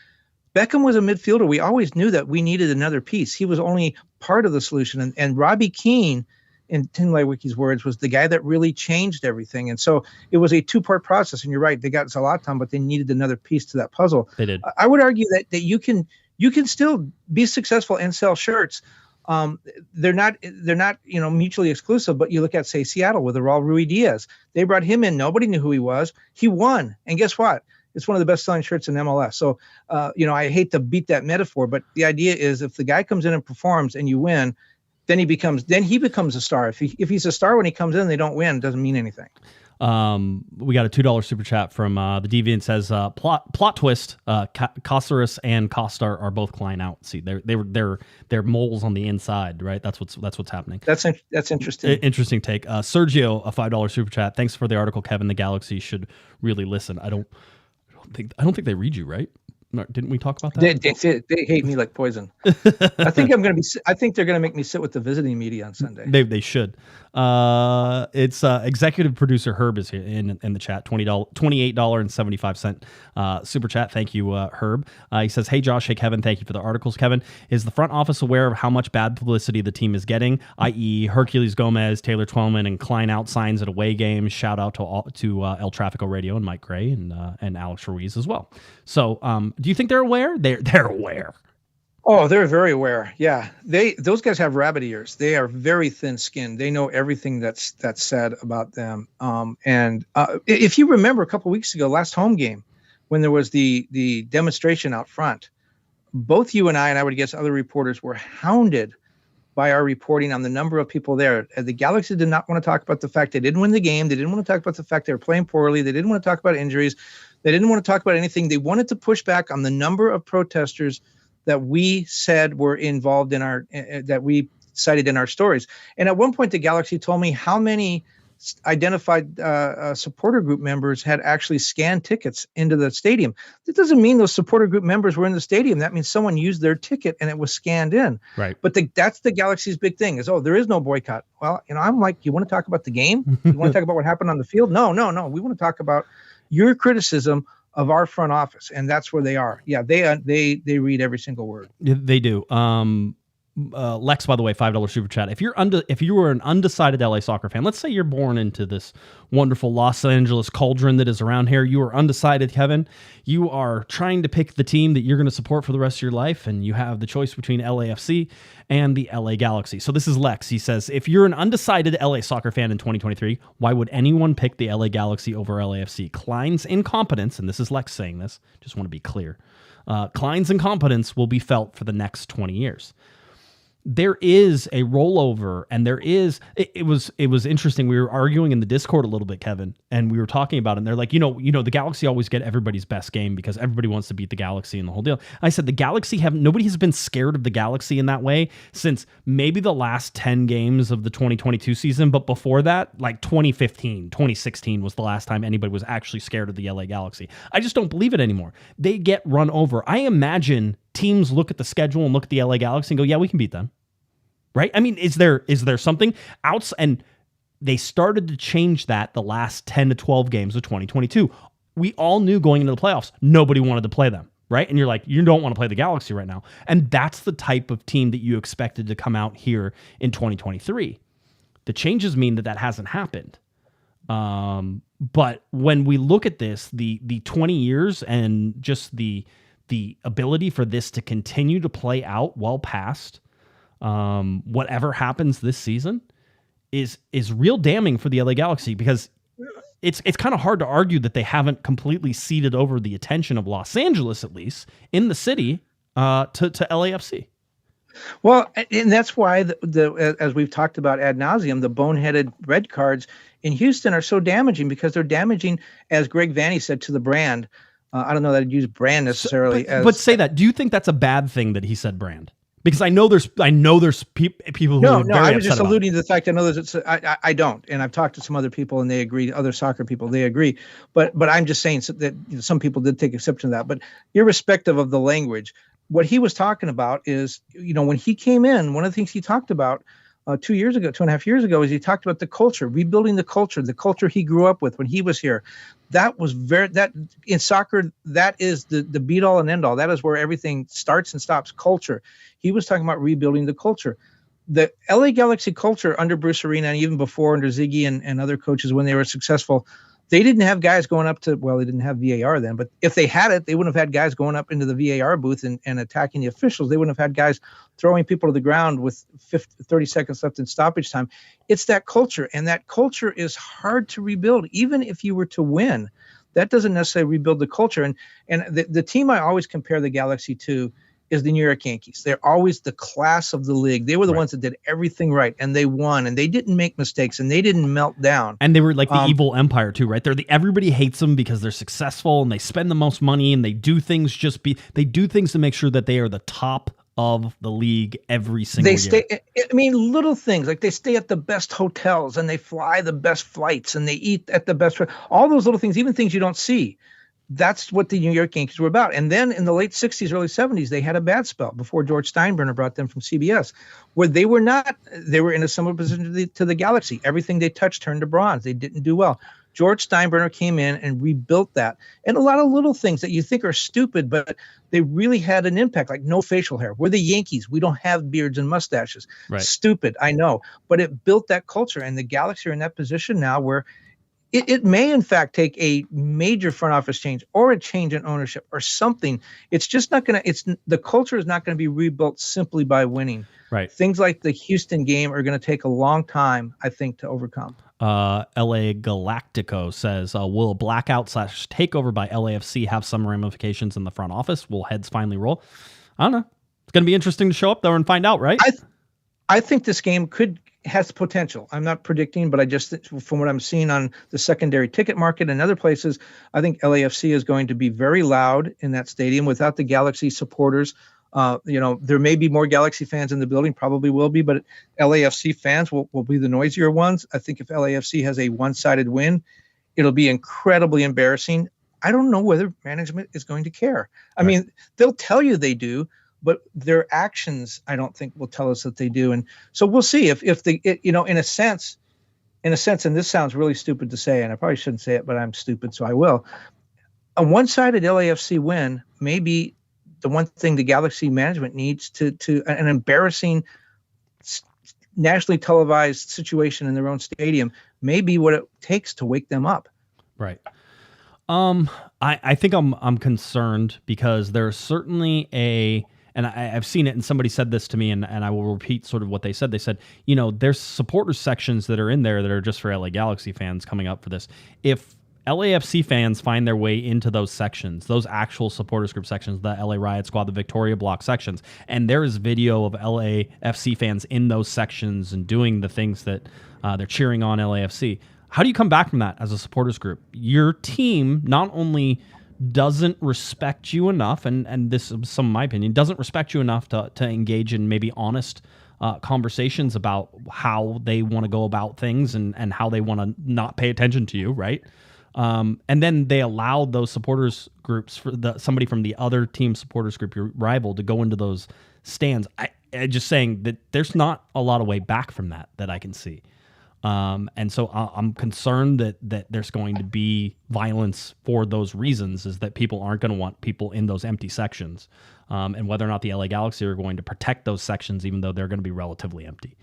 Beckham was a midfielder. We always knew that we needed another piece. He was only part of the solution. And Robbie Keane, in Tim Leiweke's words, was the guy that really changed everything. And so it was a two-part process. And you're right, they got Zlatan, but they needed another piece to that puzzle. They did. I would argue that you can still be successful and sell shirts they're not mutually exclusive. But you look at, say, Seattle with Raul Ruidiaz. They brought him in. Nobody knew who he was. He won, and guess what? It's one of the best-selling shirts in MLS. So, I hate to beat that metaphor, but the idea is if the guy comes in and performs and you win, then he becomes a star. If he's a star when he comes in and they don't win, it doesn't mean anything. We got a $2 super chat from the Deviant. Says plot twist. Kosaris and Kostar are both Klein out. See, they're moles on the inside, right? That's what's happening. That's interesting. Interesting take. Sergio, a $5 super chat. Thanks for the article, Kevin. The Galaxy should really listen. I don't think they read you, right? Didn't we talk about that? They hate me like poison. I think they're going to make me sit with the visiting media on Sunday. They should. It's executive producer Herb is here in the chat. $28.75 super chat. Thank you, Herb. He says, "Hey Josh, hey Kevin, thank you for the articles. Kevin, is the front office aware of how much bad publicity the team is getting, i.e. Hercules Gomez, Taylor Twellman, and Klein out signs at away games? Shout out to El Trafico Radio and Mike Gray and Alex Ruiz as well. So do you think they're aware? They're aware. Oh, they're very aware. Yeah, those guys have rabbit ears. They are very thin-skinned. They know everything that's said about them. And if you remember a couple of weeks ago, last home game, when there was the demonstration out front, both you and I would guess other reporters were hounded by our reporting on the number of people there. The Galaxy did not want to talk about the fact they didn't win the game. They didn't want to talk about the fact they were playing poorly. They didn't want to talk about injuries. They didn't want to talk about anything. They wanted to push back on the number of protesters that we said were involved in that we cited in our stories. And at one point, the Galaxy told me how many identified supporter group members had actually scanned tickets into the stadium. That doesn't mean those supporter group members were in the stadium. That means someone used their ticket and it was scanned in. Right. But that's the Galaxy's big thing is, there is no boycott. Well, I'm like, you want to talk about the game? You want to talk about what happened on the field? No. We want to talk about your criticism of our front office, and that's where they are. Yeah, they read every single word. They do. Lex, by the way, $5 super chat. If you were an undecided LA soccer fan, let's say you're born into this wonderful Los Angeles cauldron that is around here. You are undecided, Kevin. You are trying to pick the team that you're going to support for the rest of your life, and you have the choice between LAFC and the LA Galaxy. So this is Lex. He says, if you're an undecided LA soccer fan in 2023, why would anyone pick the LA Galaxy over LAFC? Klein's incompetence, and this is Lex saying this, just want to be clear, Klein's incompetence will be felt for the next 20 years. There is a rollover, and it was interesting. We were arguing in the Discord a little bit, Kevin, and we were talking about it, and they're like, the Galaxy always get everybody's best game because everybody wants to beat the Galaxy and the whole deal. I said, the Galaxy nobody has been scared of the Galaxy in that way since maybe the last 10 games of the 2022 season, but before that, like 2015, 2016 was the last time anybody was actually scared of the LA Galaxy. I just don't believe it anymore. They get run over. I imagine teams look at the schedule and look at the LA Galaxy and go, yeah, we can beat them. Right? I mean, is there something outs? And they started to change that the last 10 to 12 games of 2022. We all knew going into the playoffs, nobody wanted to play them, right? And you're like, you don't want to play the Galaxy right now. And that's the type of team that you expected to come out here in 2023. The changes mean that hasn't happened. But when we look at this, the 20 years and just the ability for this to continue to play out well past whatever happens this season is real damning for the LA Galaxy, because it's kind of hard to argue that they haven't completely ceded over the attention of Los Angeles, at least in the city, to LAFC. Well, and that's why as we've talked about ad nauseum, the boneheaded red cards in Houston are so damaging, because they're damaging, as Greg Vanney said, to the brand. I don't know that I'd use brand necessarily. But say that. Do you think that's a bad thing that he said brand? Because I know there's people who are very I was just upset alluding to the fact. I know I don't, and I've talked to some other people and they agree. Other soccer people, they agree, but I'm just saying that some people did take exception to that. But irrespective of the language, what he was talking about is, when he came in, one of the things he talked about 2.5 years ago, is he talked about the culture, rebuilding the culture he grew up with when he was here. That was that in soccer, that is the be all and end all. That is where everything starts and stops. Culture. He was talking about rebuilding the culture. The LA Galaxy culture under Bruce Arena, and even before under Ziggy and other coaches when they were successful, They didn't have guys going up to, well, they didn't have VAR then, but if they had it, they wouldn't have had guys going up into the VAR booth and attacking the officials. They wouldn't have had guys throwing people to the ground with 30 seconds left in stoppage time. It's that culture, and that culture is hard to rebuild. Even if you were to win, that doesn't necessarily rebuild the culture. And the team I always compare the Galaxy to is the New York Yankees. They're always the class of the league. They were the ones that did everything right, and they won, and they didn't make mistakes, and they didn't melt down. And they were like the evil empire too, right? Everybody hates them because they're successful and they spend the most money and they do things they do things to make sure that they are the top of the league every single year. I mean, little things like they stay at the best hotels and they fly the best flights and they eat at the best. All those little things, even things you don't see. That's what the New York Yankees were about. And then in the late 60s, early 70s, they had a bad spell before George Steinbrenner brought them from CBS, where they were in a similar position to the Galaxy. Everything they touched turned to bronze. They didn't do well. George Steinbrenner came in and rebuilt that. And a lot of little things that you think are stupid, but they really had an impact, like no facial hair. We're the Yankees. We don't have beards and mustaches. Right. Stupid, I know. But it built that culture. And the Galaxy are in that position now where it may, in fact, take a major front office change or a change in ownership or something. It's just not going to – the culture is not going to be rebuilt simply by winning. Right. Things like the Houston game are going to take a long time, I think, to overcome. LA Galactico says, will a blackout/takeover by LAFC have some ramifications in the front office? Will heads finally roll? I don't know. It's going to be interesting to show up there and find out, right? I think this game has potential. I'm not predicting, but I just, from what I'm seeing on the secondary ticket market and other places, I think LAFC is going to be very loud in that stadium without the Galaxy supporters. There may be more Galaxy fans in the building, probably will be, but LAFC fans will be the noisier ones. I think if LAFC has a one-sided win, it'll be incredibly embarrassing. I don't know whether management is going to care. I mean, they'll tell you they do, but their actions, I don't think, will tell us that they do. And so we'll see if in a sense, and this sounds really stupid to say, and I probably shouldn't say it, but I'm stupid, so I will. A one-sided LAFC win may be the one thing the Galaxy management needs to an embarrassing nationally televised situation in their own stadium may be what it takes to wake them up. Right. I think I'm concerned because there's certainly and I've seen it, and somebody said this to me, and I will repeat sort of what they said. They said, there's supporter sections that are in there that are just for LA Galaxy fans coming up for this. If LAFC fans find their way into those sections, those actual supporters group sections, the LA Riot Squad, the Victoria Block sections, and there is video of LAFC fans in those sections and doing the things that they're cheering on LAFC, how do you come back from that as a supporters group? Your team not only doesn't respect you enough, and this is some of my opinion, doesn't respect you enough to engage in maybe honest conversations about how they want to go about things and how they want to not pay attention to you, right? And then they allowed those supporters groups for somebody from the other team supporters group, your rival, to go into those stands. I just saying that there's not a lot of way back from that I can see. And so I'm concerned that there's going to be violence for those reasons, is that people aren't going to want people in those empty sections, and whether or not the LA Galaxy are going to protect those sections, even though they're going to be relatively empty.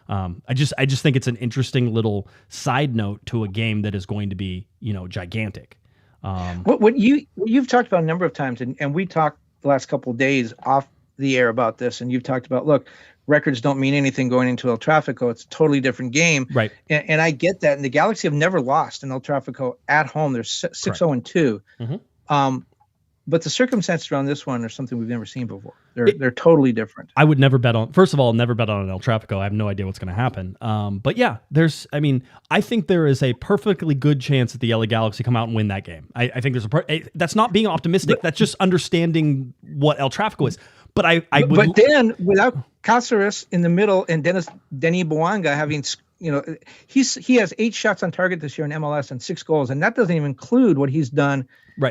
I just think it's an interesting little side note to a game that is going to be, gigantic. What you've talked about a number of times, and we talked the last couple of days off the air about this, and you've talked about, look, records don't mean anything going into El Trafico. It's a totally different game. Right. And I get that. And the Galaxy have never lost in El Trafico at home. They're 6-0-2. Mm-hmm. But the circumstances around this one are something we've never seen before. They're totally different. I would never bet on, first of all, never bet on an El Trafico. I have no idea what's going to happen. But yeah, I think there is a perfectly good chance that the LA Galaxy come out and win that game. I think that's not being optimistic. That's just understanding what El Trafico is. But But then without Cáceres in the middle and Denis Bouanga having, he has 8 shots on target this year in MLS and 6 goals, and that doesn't even include what he's done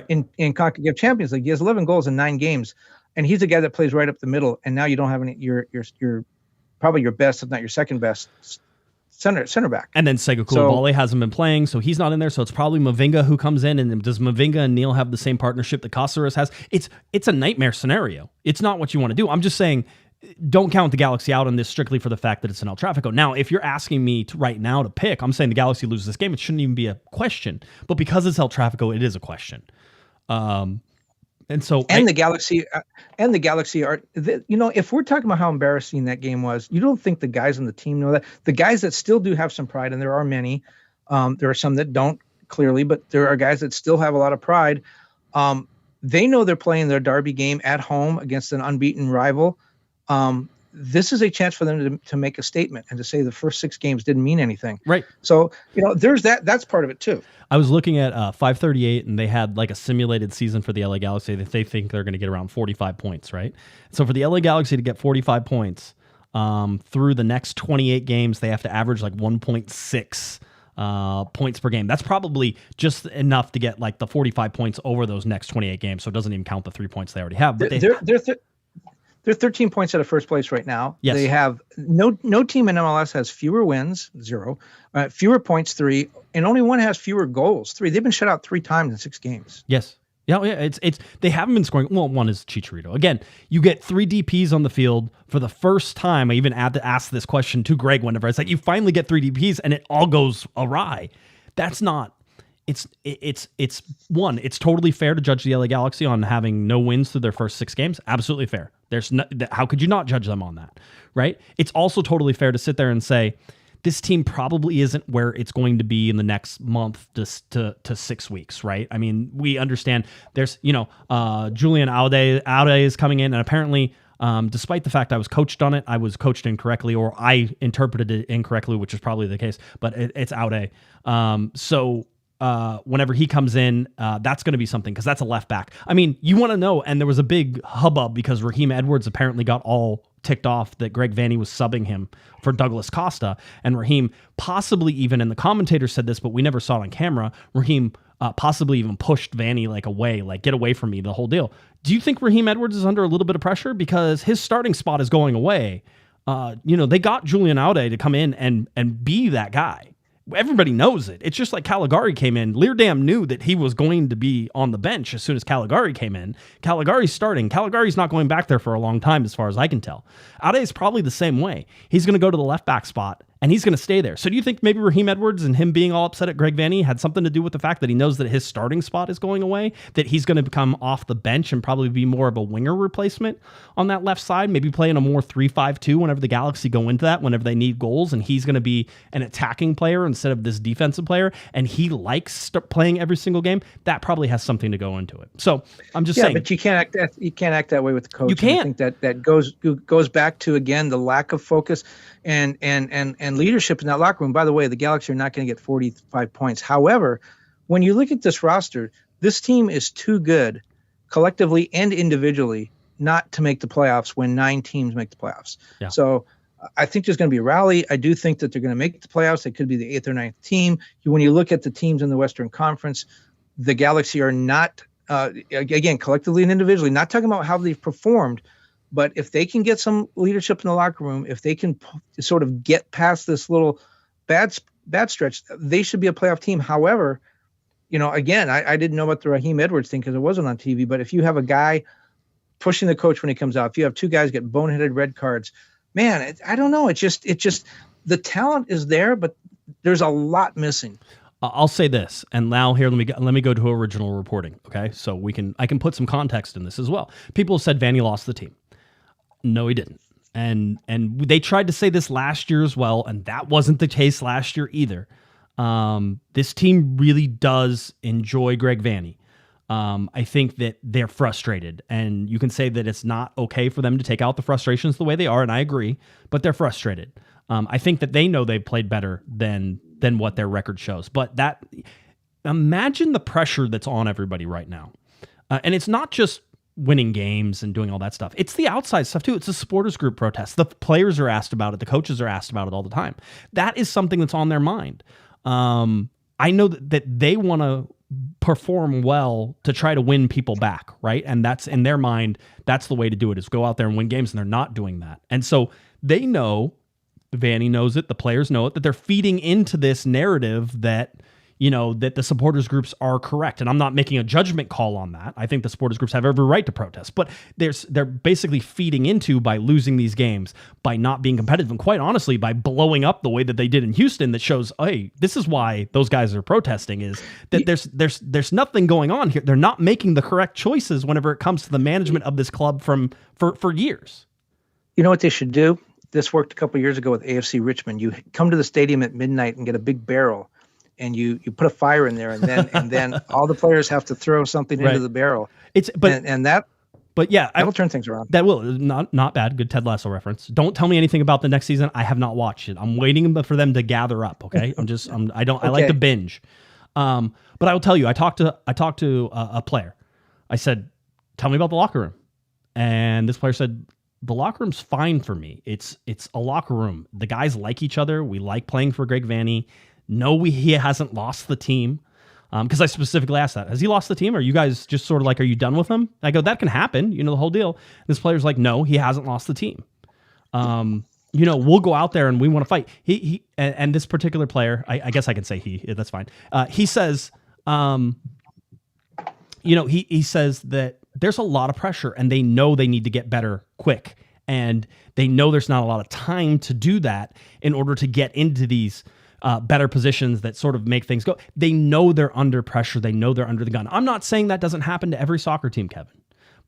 in CONCACAF Champions League. He has 11 goals in 9 games, and he's a guy that plays right up the middle. And now you don't have any. You're probably your best, if not your second best, center back. And then Sega Koulibaly hasn't been playing, so he's not in there. So it's probably Mavinga who comes in. And does Mavinga and Neil have the same partnership that Cáceres has? It's a nightmare scenario. It's not what you want to do. I'm just saying don't count the Galaxy out on this strictly for the fact that it's in El Trafico. Now, if you're asking me right now to pick, I'm saying the Galaxy loses this game. It shouldn't even be a question. But because it's El Trafico, it is a question. The Galaxy are, if we're talking about how embarrassing that game was, you don't think the guys on the team know that? The guys that still do have some pride, and there are many, there are some that don't clearly, but there are guys that still have a lot of pride. They know they're playing their derby game at home against an unbeaten rival. This is a chance for them to make a statement and to say the first 6 games didn't mean anything. Right. So, there's that's part of it too. I was looking at 538, and they had like a simulated season for the LA Galaxy that they think they're going to get around 45 points, right? So for the LA Galaxy to get 45 points through the next 28 games, they have to average like 1.6 points per game. That's probably just enough to get like the 45 points over those next 28 games. So it doesn't even count the 3 points they already have. But they're 13 points out of first place right now. Yes. They have no team in MLS has fewer wins, 0, fewer points, 3, and only one has fewer goals, 3. They've been shut out 3 times in 6 games. Yes. Yeah. It's they haven't been scoring. Well, one is Chicharito. Again, you get 3 DPs on the field for the first time. I even had to ask this question to Greg whenever I said, you finally get 3 DPs and it all goes awry. That's not. It's totally fair to judge the LA Galaxy on having no wins through their first 6 games. Absolutely fair. There's no, how could you not judge them on that, right? It's also totally fair to sit there and say this team probably isn't where it's going to be in the next month to 6 weeks, right? I mean, we understand there's Julian Aude is coming in, and apparently, despite the fact I was coached on it, I was coached incorrectly, or I interpreted it incorrectly, which is probably the case. But it's Aude. Whenever he comes in, that's going to be something, because that's a left back. I mean, you want to know, and there was a big hubbub because Raheem Edwards apparently got all ticked off that Greg Vanney was subbing him for Douglas Costa, and Raheem possibly even, and the commentator said this, but we never saw it on camera, Raheem possibly even pushed Vanney like away, like get away from me, the whole deal. Do you think Raheem Edwards is under a little bit of pressure because his starting spot is going away? They got Julian Aude to come in and be that guy. Everybody knows it. It's just like Caligari came in. Leardam knew that he was going to be on the bench as soon as Caligari came in. Caligari's starting. Caligari's not going back there for a long time as far as I can tell. Aude is probably the same way. He's going to go to the left back spot, and he's going to stay there. So do you think maybe Raheem Edwards and him being all upset at Greg Vanney had something to do with the fact that he knows that his starting spot is going away, that he's going to become off the bench and probably be more of a winger replacement on that left side, maybe playing a more 3-5-2 whenever the Galaxy go into that, whenever they need goals, and he's going to be an attacking player instead of this defensive player, and he likes playing every single game? That probably has something to go into it. So I'm just saying. But you can't act that way with the coach. You can't. I think that goes back to, again, the lack of focus and leadership in that locker room. By the way, the Galaxy are not going to get 45 points. However, when you look at this roster, this team is too good collectively and individually not to make the playoffs when 9 teams make the playoffs. Yeah. So I think there's going to be a rally. I do think that they're going to make the playoffs. They could be the 8th or 9th team. When you look at the teams in the Western Conference, the Galaxy are not, again, collectively and individually, not talking about how they've performed, but if they can get some leadership in the locker room, if they can sort of get past this little bad stretch, they should be a playoff team. However, again, I didn't know about the Raheem Edwards thing because it wasn't on TV, but if you have a guy pushing the coach when he comes out, if you have 2 guys get boneheaded red cards, man, I don't know. It's just the talent is there, but there's a lot missing. I'll say this, and now here let me go to original reporting. Okay, so I can put some context in this as well. People said Vanney lost the team. No, he didn't. And they tried to say this last year as well, and that wasn't the case last year either. This team really does enjoy Greg Vanney. I think that they're frustrated, and you can say that it's not okay for them to take out the frustrations the way they are, and I agree, but they're frustrated. I think that they know they've played better than what their record shows. But imagine the pressure that's on everybody right now. And it's not just winning games and doing all that stuff. It's the outside stuff too. It's the supporters group protests. The players are asked about it. The coaches are asked about it all the time. That is something that's on their mind. I know that they want to perform well to try to win people back, right? And that's in their mind, that's the way to do it, is go out there and win games, and they're not doing that. And so they know, Vanney knows it, the players know it, that they're feeding into this narrative that, that the supporters groups are correct. And I'm not making a judgment call on that. I think the supporters groups have every right to protest, but they're basically feeding into, by losing these games, by not being competitive, and quite honestly, by blowing up the way that they did in Houston, that shows, hey, this is why those guys are protesting, is that there's nothing going on here. They're not making the correct choices whenever it comes to the management of this club for years. You know what they should do? This worked a couple of years ago with AFC Richmond. You come to the stadium at midnight and get a big barrel, and you put a fire in there, and then all the players have to throw something into the barrel. But yeah, that'll turn things around. That will. Not bad. Good Ted Lasso reference. Don't tell me anything about the next season. I have not watched it. I'm waiting for them to gather up. Okay. I like to binge. But I will tell you, I talked to a player. I said, tell me about the locker room. And this player said, the locker room's fine for me. It's a locker room. The guys like each other. We like playing for Greg Vanney. No, he hasn't lost the team. Because I specifically asked that. Has he lost the team? Or are you guys just sort of like, are you done with him? I go, that can happen. The whole deal. This player's like, no, he hasn't lost the team. We'll go out there and we want to fight. He and this particular player, I guess I can say he, that's fine. He says, he says that there's a lot of pressure and they know they need to get better quick. And they know there's not a lot of time to do that in order to get into these better positions that sort of make things go. They know they're under pressure. They know they're under the gun. I'm not saying that doesn't happen to every soccer team, Kevin.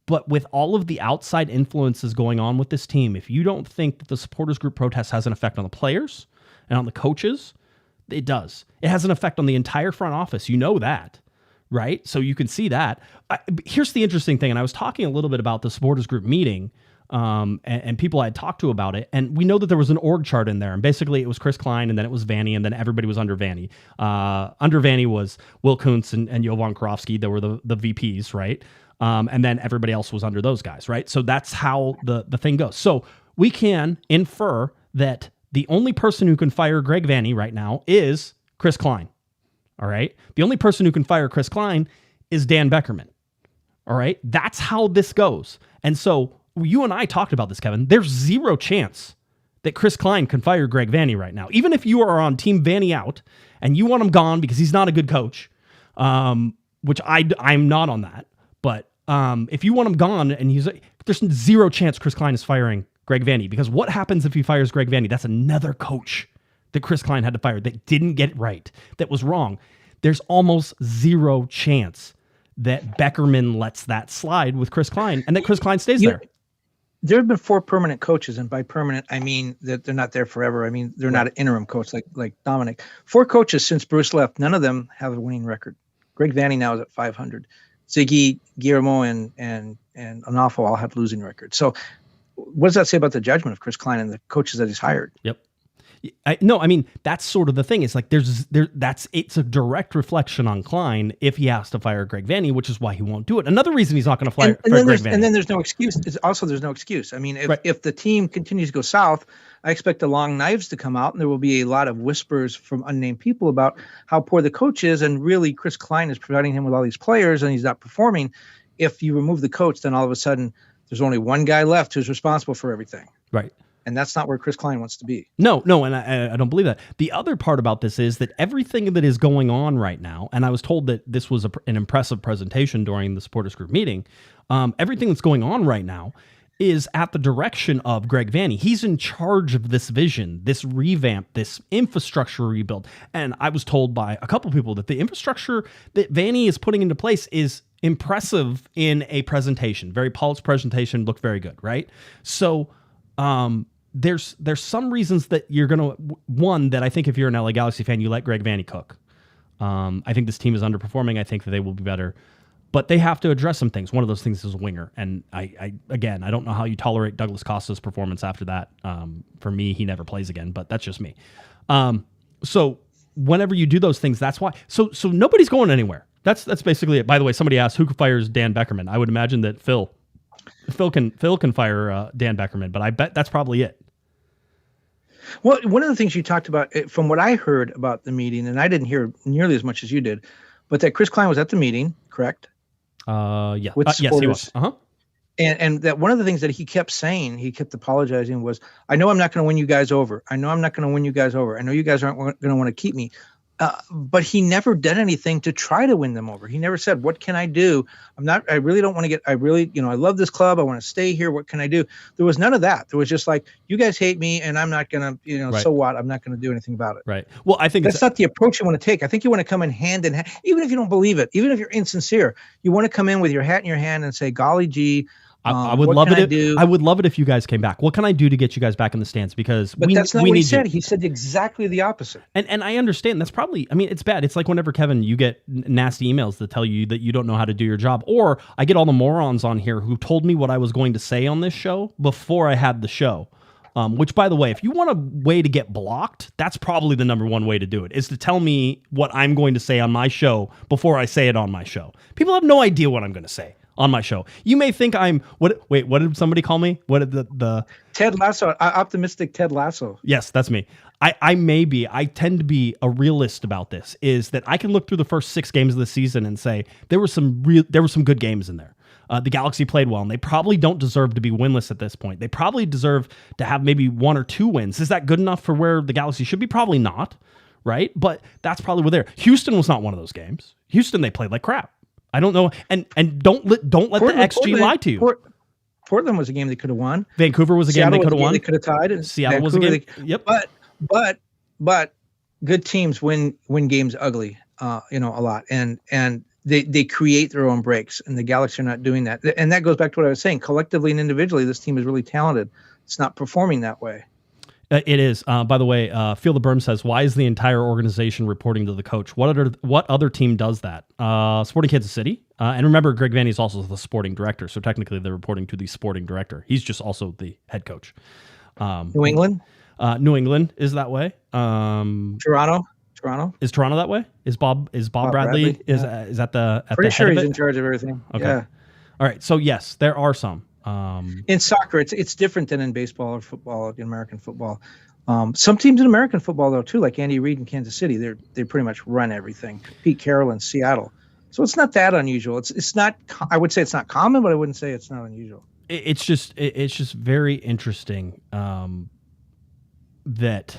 But with all of the outside influences going on with this team, if you don't think that the supporters group protest has an effect on the players and on the coaches, it does. It has an effect on the entire front office. You know that, right? So you can see that. Here's the interesting thing, and I was talking a little bit about the supporters group meeting, and people I had talked to about it, and we know that there was an org chart in there, and basically it was Chris Klein, and then it was Vanney, and then everybody was under Vanney. Under Vanney was Will Kuntz and Jovan Karofsky. They were the VPs, right? And then everybody else was under those guys, right? So that's how the thing goes. So we can infer that the only person who can fire Greg Vanney right now is Chris Klein, all right? The only person who can fire Chris Klein is Dan Beckerman, all right? That's how this goes. And so you and I talked about this, Kevin. There's zero chance that Chris Klein can fire Greg Vanney right now. Even if you are on Team Vanney out and you want him gone because he's not a good coach, which I'm not on that. But if you want him gone and there's zero chance Chris Klein is firing Greg Vanney, because what happens if he fires Greg Vanney? That's another coach that Chris Klein had to fire that didn't get it right, that was wrong. There's almost zero chance that Beckerman lets that slide with Chris Klein and that Chris Klein stays there. There have been 4 permanent coaches, and by permanent, I mean that they're not there forever. I mean, they're not an interim coach like Dominic. 4 coaches since Bruce left. None of them have a winning record. Greg Vanney now is at 500. Ziggy, Guillermo, and Onalfo all have losing records. So what does that say about the judgment of Chris Klein and the coaches that he's hired? Yep. I mean, that's sort of the thing. It's like it's a direct reflection on Klein if he has to fire Greg Vanney, which is why he won't do it. Another reason he's not going to fire Greg Vanney. And then there's no excuse. There's no excuse. I mean, if the team continues to go south, I expect the long knives to come out, and there will be a lot of whispers from unnamed people about how poor the coach is, and really Chris Klein is providing him with all these players, and he's not performing. If you remove the coach, then all of a sudden there's only one guy left who's responsible for everything. Right. And that's not where Chris Klein wants to be. No, and I don't believe that. The other part about this is that everything that is going on right now, and I was told that this was an impressive presentation during the supporters group meeting, everything that's going on right now is at the direction of Greg Vanney. He's in charge of this vision, this revamp, this infrastructure rebuild. And I was told by a couple people that the infrastructure that Vanney is putting into place is impressive in a presentation. Very polished presentation, looked very good, right? So there's some reasons that you're going to, one, that I think if you're an LA Galaxy fan, you let Greg Vanney cook. I think this team is underperforming. I think that they will be better, but they have to address some things. One of those things is a winger. And I don't know how you tolerate Douglas Costa's performance after that. For me, he never plays again, but that's just me. So whenever you do those things, that's why. So nobody's going anywhere. That's basically it. By the way, somebody asked who fires Dan Beckerman. I would imagine that Phil can fire Dan Beckerman, but I bet that's probably it. Well, one of the things you talked about, from what I heard about the meeting, and I didn't hear nearly as much as you did, but that Chris Klein was at the meeting, correct? Yeah. With yes, he was. Uh-huh. And that one of the things that he kept saying, he kept apologizing, was, I know I'm not going to win you guys over. I know I'm not going to win you guys over. I know you guys aren't going to want to keep me, but he never did anything to try to win them over. He never said, what can I do? I really don't want to I love this club. I want to stay here. What can I do? There was none of that. There was just like, you guys hate me and I'm not going to, Right. So what? I'm not going to do anything about it. Right. Well, I think That's not the approach you want to take. I think you want to come in hand, even if you don't believe it, even if you're insincere, you want to come in with your hat in your hand and say, golly gee, I would what love can it. I do? I would love it if you guys came back. What can I do to get you guys back in the stands? Because But that's not what he said. He said exactly the opposite. And I understand that's probably, I mean, it's bad. It's like whenever, Kevin, you get nasty emails that tell you that you don't know how to do your job. Or I get all the morons on here who told me what I was going to say on this show before I had the show. Which, by the way, if you want a way to get blocked, that's probably the number one way to do it, is to tell me what I'm going to say on my show before I say it on my show. People have no idea what I'm going to say on my show. You may think I'm, what did somebody call me? What did the Ted Lasso, optimistic Ted Lasso. Yes, that's me. I tend to be a realist about this, is that I can look through the first 6 games of the season and say there were some good games in there. The Galaxy played well, and they probably don't deserve to be winless at this point. They probably deserve to have maybe 1 or 2 wins. Is that good enough for where the Galaxy should be? Probably not, right? But that's probably where they're. Houston was not one of those games. Houston, they played like crap. I don't know, and don't let the XG lie to you. Portland was a game they could have won. Vancouver was a game they could have won. They could have tied. And Seattle was a game. Yep. But good teams win games ugly. A lot, and they create their own breaks, and the Galaxy are not doing that. And that goes back to what I was saying. Collectively and individually, this team is really talented. It's not performing that way. It is. By the way, Feel the Berm says, why is the entire organization reporting to the coach? What other team does that? Sporting Kansas City. And remember, Greg Vanney is also the sporting director, so technically they're reporting to the sporting director. He's just also the head coach. New England? New England is that way. Toronto? Is Toronto that way? Is Bob Bradley? Is that the at pretty the sure head he's of it? in charge of everything. Okay. Yeah. All right. So yes, there are some. In soccer, it's different than in baseball or football, in American football. Some teams in American football, though, too, like Andy Reid in Kansas City, they pretty much run everything. Pete Carroll in Seattle. So it's not that unusual. It's not. I would say it's not common, but I wouldn't say it's not unusual. It's just very interesting that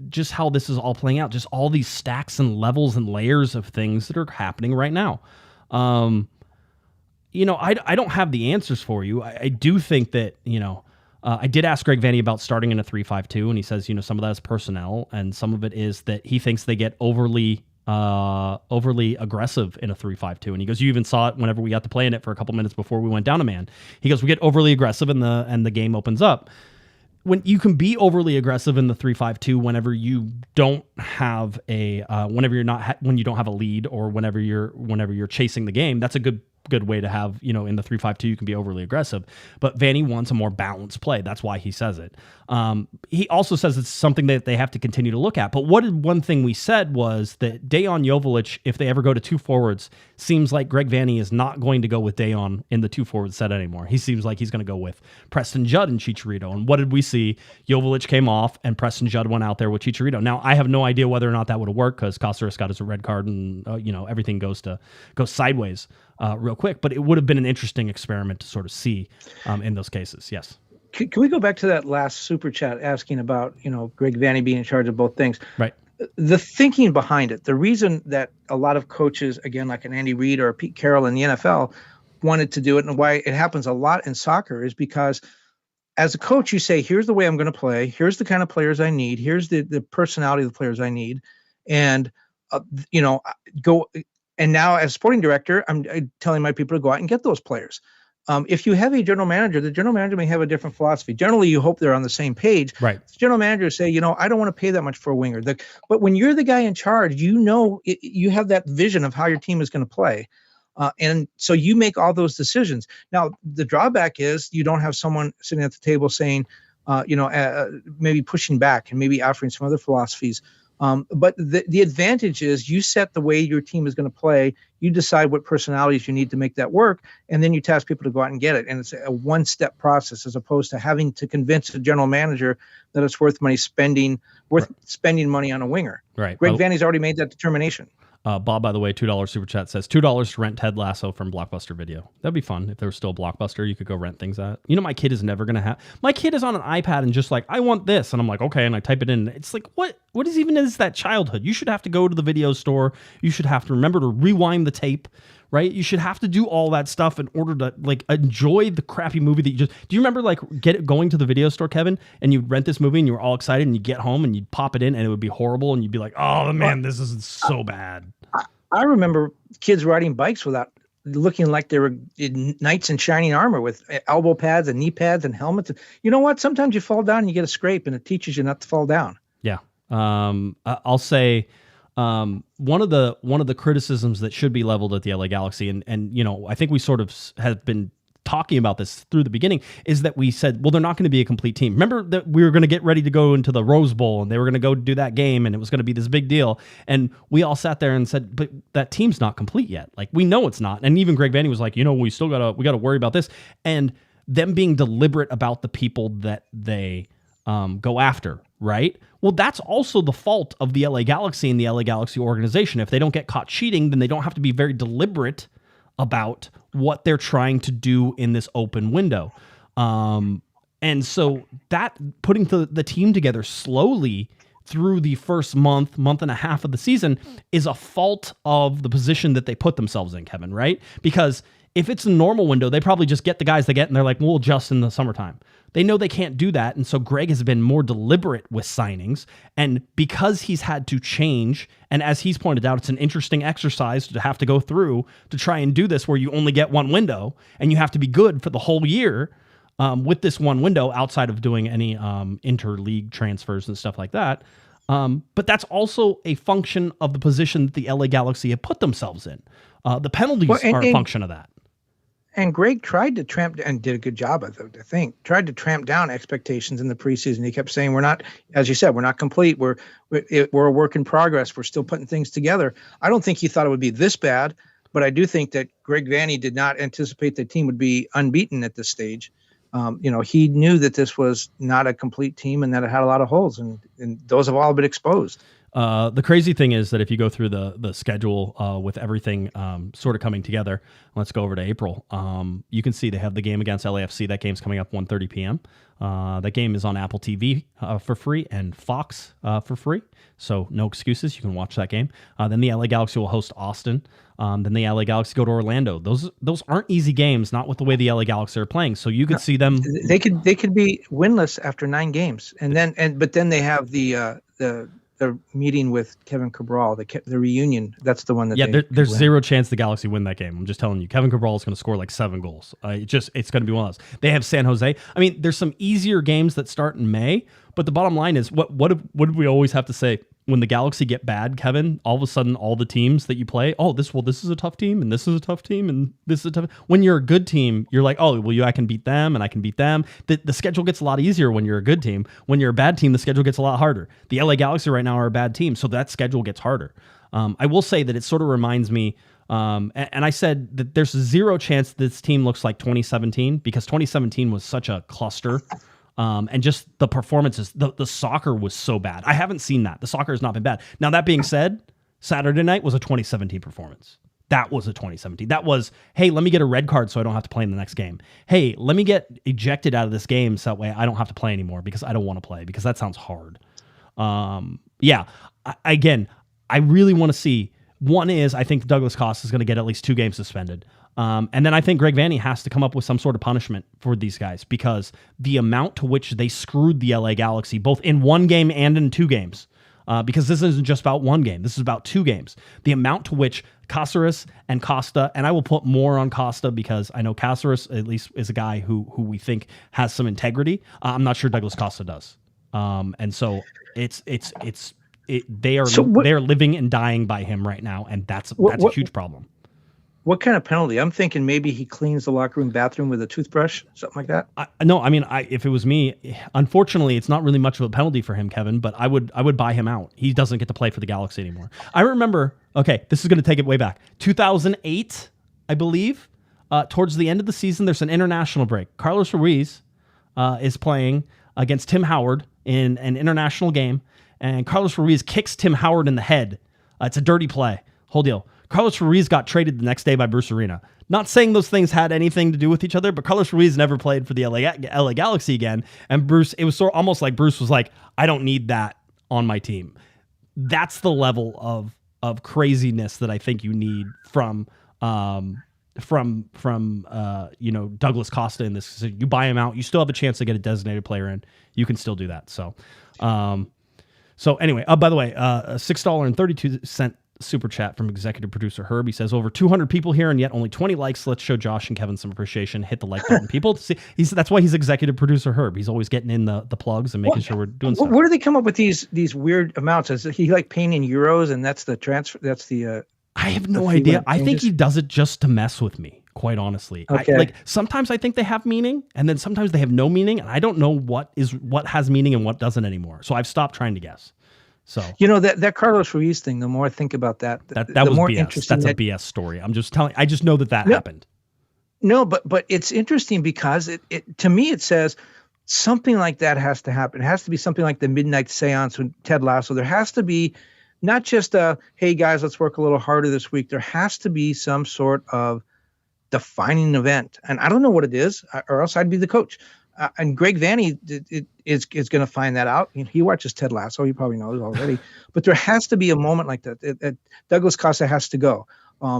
just how this is all playing out. Just all these stacks and levels and layers of things that are happening right now. I don't have the answers for you. I do think that, I did ask Greg Vanney about starting in a 3-5-2, and he says, some of that is personnel, and some of it is that he thinks they get overly aggressive in a 3-5-2. And he goes, you even saw it whenever we got to play in it for a couple minutes before we went down a man. He goes, we get overly aggressive and the game opens up. When you can be overly aggressive in the 3-5-2 whenever you don't have when you don't have a lead, or whenever you're chasing the game, that's a good way to have, in the 3-5-2, you can be overly aggressive. But Vanney wants a more balanced play. That's why he says it. He also says it's something that they have to continue to look at. But one thing we said was that Dejan Joveljic, if they ever go to 2 forwards, seems like Greg Vanney is not going to go with Dejan in the 2 forward set anymore. He seems like he's going to go with Preston Judd and Chicharito. And what did we see? Joveljic came off and Preston Judd went out there with Chicharito. Now, I have no idea whether or not that would have worked, because Cáceres got his red card and everything goes sideways real quick. But it would have been an interesting experiment to sort of see in those cases. Yes. Can we go back to that last super chat asking about, Greg Vanney being in charge of both things? Right. The thinking behind it, the reason that a lot of coaches, again, like an Andy Reid or Pete Carroll in the NFL, wanted to do it, and why it happens a lot in soccer, is because as a coach, you say, here's the way I'm going to play. Here's the kind of players I need. Here's the personality of the players I need. And, go. And now as sporting director, I'm telling my people to go out and get those players. If you have a general manager, the general manager may have a different philosophy. Generally, you hope they're on the same page. Right. The general manager say, I don't want to pay that much for a winger. But when you're the guy in charge, you have that vision of how your team is going to play. And so you make all those decisions. Now, the drawback is you don't have someone sitting at the table saying, maybe pushing back and maybe offering some other philosophies. But the advantage is you set the way your team is going to play. You decide what personalities you need to make that work, and then you task people to go out and get it. And it's a one-step process, as opposed to having to convince the general manager that it's worth spending money on a winger. Right. Greg Vanney's already made that determination. Bob, by the way, $2 super chat says $2 to rent Ted Lasso from Blockbuster Video. That'd be fun if there was still a Blockbuster you could go rent things at. My kid is never gonna have. My kid is on an iPad and just like, I want this, and I'm like, okay, and I type it in. It's like, what? even is that childhood? You should have to go to the video store. You should have to remember to rewind the tape, right? You should have to do all that stuff in order to like enjoy the crappy movie that you just. Do you remember like going to the video store, Kevin, and you'd rent this movie and you were all excited and you get home and you'd pop it in and it would be horrible and you'd be like, oh man, this is so bad. I remember kids riding bikes without looking like they were knights in shining armor with elbow pads and knee pads and helmets. You know what? Sometimes you fall down and you get a scrape and it teaches you not to fall down. Yeah. I'll say one of the criticisms that should be leveled at the LA Galaxy, and you know, I think we sort of have been talking about this through the beginning, is that we said, well, they're not going to be a complete team. Remember that we were going to get ready to go into the Rose Bowl and they were going to go do that game and it was going to be this big deal. And we all sat there and said, but that team's not complete yet. Like, we know it's not. And even Greg Vanny was like, you know, we got to worry about this. And them being deliberate about the people that they go after, right? Well, that's also the fault of the LA Galaxy and the LA Galaxy organization. If they don't get caught cheating, then they don't have to be very deliberate about what they're trying to do in this open window. And so that putting the team together slowly through the first month and a half of the season is a fault of the position that they put themselves in, Kevin, right? Because if it's a normal window, they probably just get the guys they get and they're like, we'll adjust in the summertime. They know they can't do that. And so Greg has been more deliberate with signings. And because he's had to change, and as he's pointed out, it's an interesting exercise to have to go through to try and do this where you only get one window and you have to be good for the whole year with this one window outside of doing any interleague transfers and stuff like that. But that's also a function of the position that the LA Galaxy have put themselves in. The penalties are a function of that. And Greg tried to tramp and did a good job, I think, tried to tramp down expectations in the preseason. He kept saying, we're not, as you said, we're not complete. We're a work in progress. We're still putting things together. I don't think he thought it would be this bad, but I do think that Greg Vanny did not anticipate the team would be unbeaten at this stage. You know, he knew that this was not a complete team and that it had a lot of holes, and those have all been exposed. The crazy thing is that if you go through the schedule with everything sort of coming together, let's go over to April. You can see they have the game against LAFC. That game's coming up 1:30 p.m. That game is on Apple TV for free and Fox for free. So no excuses. You can watch that game. Then the LA Galaxy will host Austin. Then the LA Galaxy go to Orlando. Those aren't easy games, not with the way the LA Galaxy are playing. So you could see them. They could be winless after 9 games, but then they have the meeting with Kevin Cabral, the reunion. That's the one that there's zero chance the Galaxy win that game. I'm just telling you, Kevin Cabral is going to score like 7 goals. It's going to be one of those. They have San Jose. I mean, there's some easier games that start in May, but the bottom line is what did we always have to say? When the Galaxy get bad, Kevin, all of a sudden all the teams that you play, this is a tough team, and this is a tough team, and this is a tough. When you're a good team, you're like, I can beat them, and I can beat them. The schedule gets a lot easier when you're a good team. When you're a bad team, the schedule gets a lot harder. The LA Galaxy right now are a bad team, so that schedule gets harder. I will say that it sort of reminds me, and I said that there's zero chance this team looks like 2017 because 2017 was such a cluster. And just the performances, the soccer was so bad. I haven't seen that. The soccer has not been bad. Now, that being said, Saturday night was a 2017 performance. That was a 2017. That was, hey, let me get a red card so I don't have to play in the next game. Hey, let me get ejected out of this game so that way I don't have to play anymore because I don't want to play because that sounds hard. Again, I really want to see. One is I think Douglas Costa is going to get at least 2 games suspended. And then I think Greg Vanny has to come up with some sort of punishment for these guys because the amount to which they screwed the LA Galaxy, both in 1 game and in 2 games, because this isn't just about 1 game. This is about 2 games. The amount to which Cáceres and Costa, and I will put more on Costa because I know Cáceres at least is a guy who we think has some integrity. I'm not sure Douglas Costa does. And so they are living and dying by him right now, and that's a huge problem. What kind of penalty? I'm thinking maybe he cleans the locker room bathroom with a toothbrush, something like that. If it was me, unfortunately, it's not really much of a penalty for him, Kevin. But I would buy him out. He doesn't get to play for the Galaxy anymore. I remember. Okay, this is going to take it way back. 2008, I believe. Towards the end of the season, there's an international break. Carlos Ruiz is playing against Tim Howard in an international game, and Carlos Ruiz kicks Tim Howard in the head. It's a dirty play. Whole deal. Carlos Ruiz got traded the next day by Bruce Arena. Not saying those things had anything to do with each other, but Carlos Ruiz never played for the LA Galaxy again. And Bruce, it was almost like Bruce was like, I don't need that on my team. That's the level of craziness that I think you need from Douglas Costa in this. So you buy him out, you still have a chance to get a designated player in. You can still do that. So anyway, by the way, a $6.32 super chat from executive producer Herb. He says, over 200 people here and yet only 20 likes. Let's show Josh and Kevin some appreciation. Hit the like button, people. See, that's why he's executive producer Herb. He's always getting in the plugs and making sure we're doing stuff. Where do they come up with these weird amounts? Is he like paying in euros and that's the transfer? That's the. I have no idea. I think he does it just to mess with me, quite honestly. Okay. Sometimes I think they have meaning, and then sometimes they have no meaning, and I don't know what has meaning and what doesn't anymore. So I've stopped trying to guess. So that Carlos Ruiz thing, the more I think about that was more BS. interesting. That's a BS story. I'm just telling. I just know that happened. No, but it's interesting because it to me it says something like that has to happen. It has to be something like the midnight seance with Ted Lasso. There has to be not just hey guys, let's work a little harder this week. There has to be some sort of defining event, and I don't know what it is, or else I'd be the coach. And Greg Vanny is going to find that out. He watches Ted Lasso. He probably knows already. But there has to be a moment like that. Douglas Costa has to go.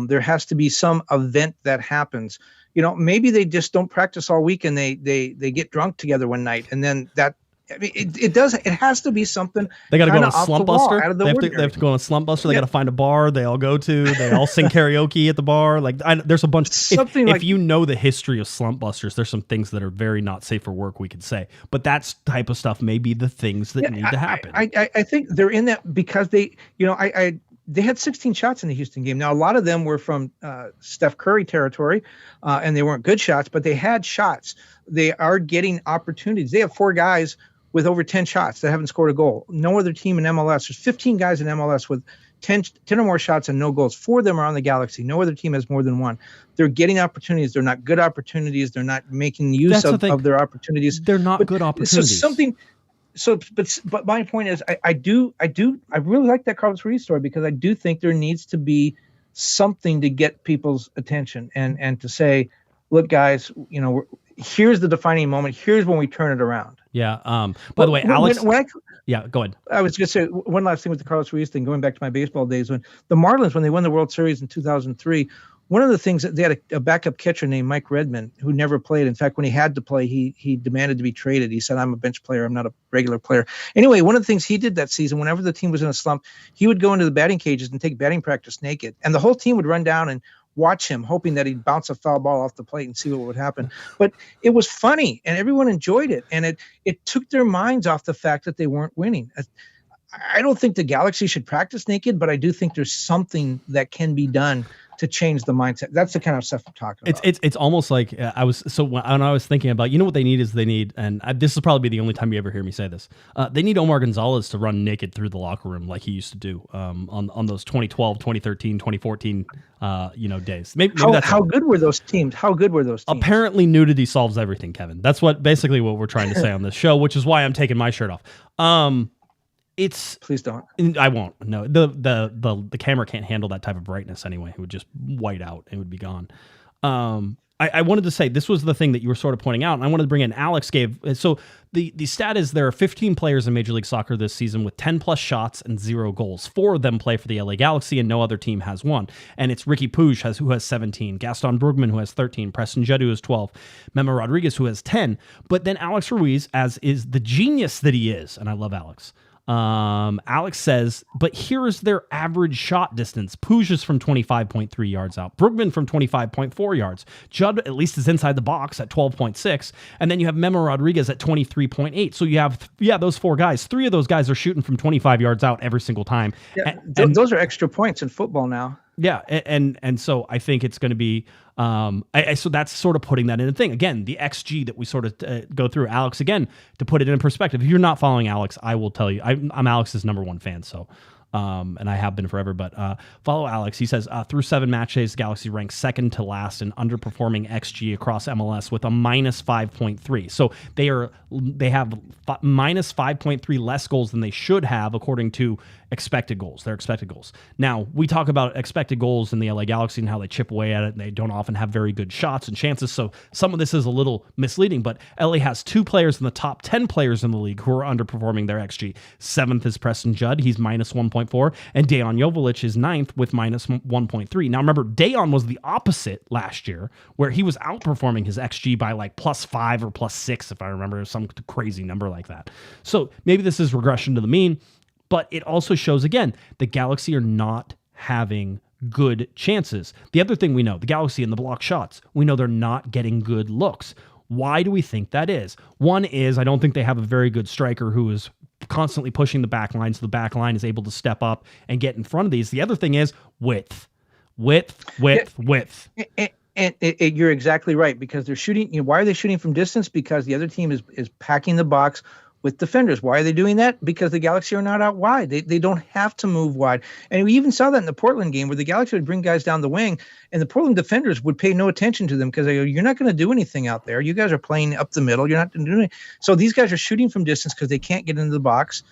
There has to be some event that happens. Maybe they just don't practice all week and they get drunk together one night, and then that. I mean, it does. It has to be something. They got to go on a slump buster. They have to go on a slump buster. They got to find a bar. They all go to. They all sing karaoke at the bar. There's a bunch. If you know the history of slump busters, there's some things that are very not safe for work. We could say, but that type of stuff may be the things that need to happen. I think they're in that because they had 16 shots in the Houston game. Now a lot of them were from Steph Curry territory, and they weren't good shots, but they had shots. They are getting opportunities. They have 4 guys with over 10 shots that haven't scored a goal. No other team in MLS. There's 15 guys in MLS with 10 or more shots and no goals. 4 of them are on the Galaxy. No other team has more than 1. They're getting opportunities. They're not good opportunities. They're not making use of their opportunities. They're not good opportunities. But my point is, I really like that Carlos Ruiz story because I do think there needs to be something to get people's attention and to say, look, guys, here's the defining moment. Here's when we turn it around. Yeah. By the way, Alex. Yeah, go ahead. I was going to say one last thing with the Carlos Ruiz thing, going back to my baseball days when the Marlins, when they won the World Series in 2003, one of the things that they had a backup catcher named Mike Redmond who never played. In fact, when he had to play, he demanded to be traded. He said, I'm a bench player. I'm not a regular player. Anyway, one of the things he did that season, whenever the team was in a slump, he would go into the batting cages and take batting practice naked. And the whole team would run down and watch him, hoping that he'd bounce a foul ball off the plate and see what would happen. But it was funny and everyone enjoyed it. And it took their minds off the fact that they weren't winning. I don't think the Galaxy should practice naked, but I do think there's something that can be done to change the mindset. That's the kind of stuff I'm talking about. It's almost like when I was thinking about, what they need, and this will probably be the only time you ever hear me say this. They need Omar Gonzalez to run naked through the locker room like he used to do on those 2012, 2013, 2014 days. Maybe how good were those teams? How good were those teams? Apparently nudity solves everything, Kevin. That's basically what we're trying to say on this show, which is why I'm taking my shirt off. Please don't. I won't. No, the camera can't handle that type of brightness anyway. It would just white out. It would be gone. I wanted to say this was the thing that you were sort of pointing out, and I wanted to bring in Alex gave. So the stat is there are 15 players in Major League Soccer this season with 10 plus shots and 0 goals. 4 of them play for the LA Galaxy, and no other team has 1. And it's Ricky Puig who has 17, Gaston Brugman who has 13, Preston Jed who has 12, Memo Rodriguez who has 10. But then Alex Ruiz, as is the genius that he is, and I love Alex. Alex says, but here is their average shot distance. Puig is from 25.3 yards out. Brugman from 25.4 yards. Judd at least is inside the box at 12.6. And then you have Memo Rodriguez at 23.8. So you have, those 4 guys. 3 of those guys are shooting from 25 yards out every single time. Yeah, and those are extra points in football now. Yeah, and so I think it's going to be so that's sort of putting that in a thing. Again, the XG that we sort of go through, Alex, again, to put it in perspective. If you're not following Alex, I will tell you, I'm Alex's number 1 fan. So and I have been forever. But follow Alex. He says, through 7 match days, the Galaxy ranks second to last in underperforming XG across MLS with a minus 5.3. So they have minus 5.3 less goals than they should have according to expected goals. Their expected goals. Now, we talk about expected goals in the LA Galaxy and how they chip away at it, and they don't often have very good shots and chances. So some of this is a little misleading, but LA has 2 players in the top 10 players in the league who are underperforming their XG. 7th is Preston Judd. He's minus 1.4, and Dejan Joveljic is 9th with minus 1.3. Now, remember, Dejan was the opposite last year, where he was outperforming his XG by like plus 5 or plus 6, if I remember, some crazy number like that. So maybe this is regression to the mean, but it also shows, again, the Galaxy are not having good chances. The other thing we know, the Galaxy in the block shots, we know they're not getting good looks. Why do we think that is? One is I don't think they have a very good striker who is constantly pushing the back line, so the back line is able to step up and get in front of these. The other thing is width. And you're exactly right, because they're shooting. Why are they shooting from distance? Because the other team is packing the box with defenders. Why are they doing that? Because the Galaxy are not out wide. They don't have to move wide. And we even saw that in the Portland game where the Galaxy would bring guys down the wing and the Portland defenders would pay no attention to them because they go, you're not going to do anything out there. You guys are playing up the middle. You're not doing anything. So these guys are shooting from distance because they can't get into the box.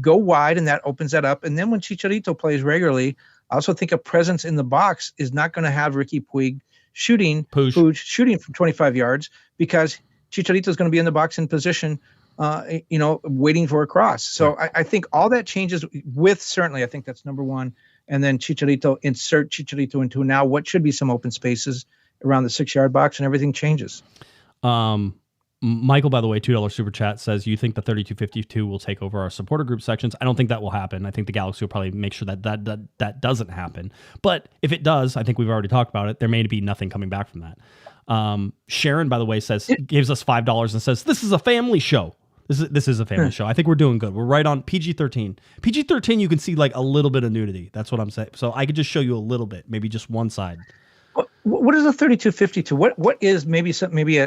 Go wide, and that opens that up. And then when Chicharito plays regularly, I also think a presence in the box is not going to have Ricky Puig shooting from 25 yards because Chicharito is going to be in the box in position, waiting for a cross. So I think all that changes with, certainly, I think that's number one. And then insert Chicharito into now what should be some open spaces around the 6-yard box, and everything changes. Michael, by the way, $2 super chat says, you think the 3252 will take over our supporter group sections? I don't think that will happen. I think the Galaxy will probably make sure that doesn't happen. But if it does, I think we've already talked about it, there may be nothing coming back from that. Sharon, by the way, gives us $5 and says, this is a family show. This is a family show. I think we're doing good. We're right on PG-13. PG-13, you can see like a little bit of nudity. That's what I'm saying. So I could just show you a little bit, maybe just one side. What is a 3252? What is maybe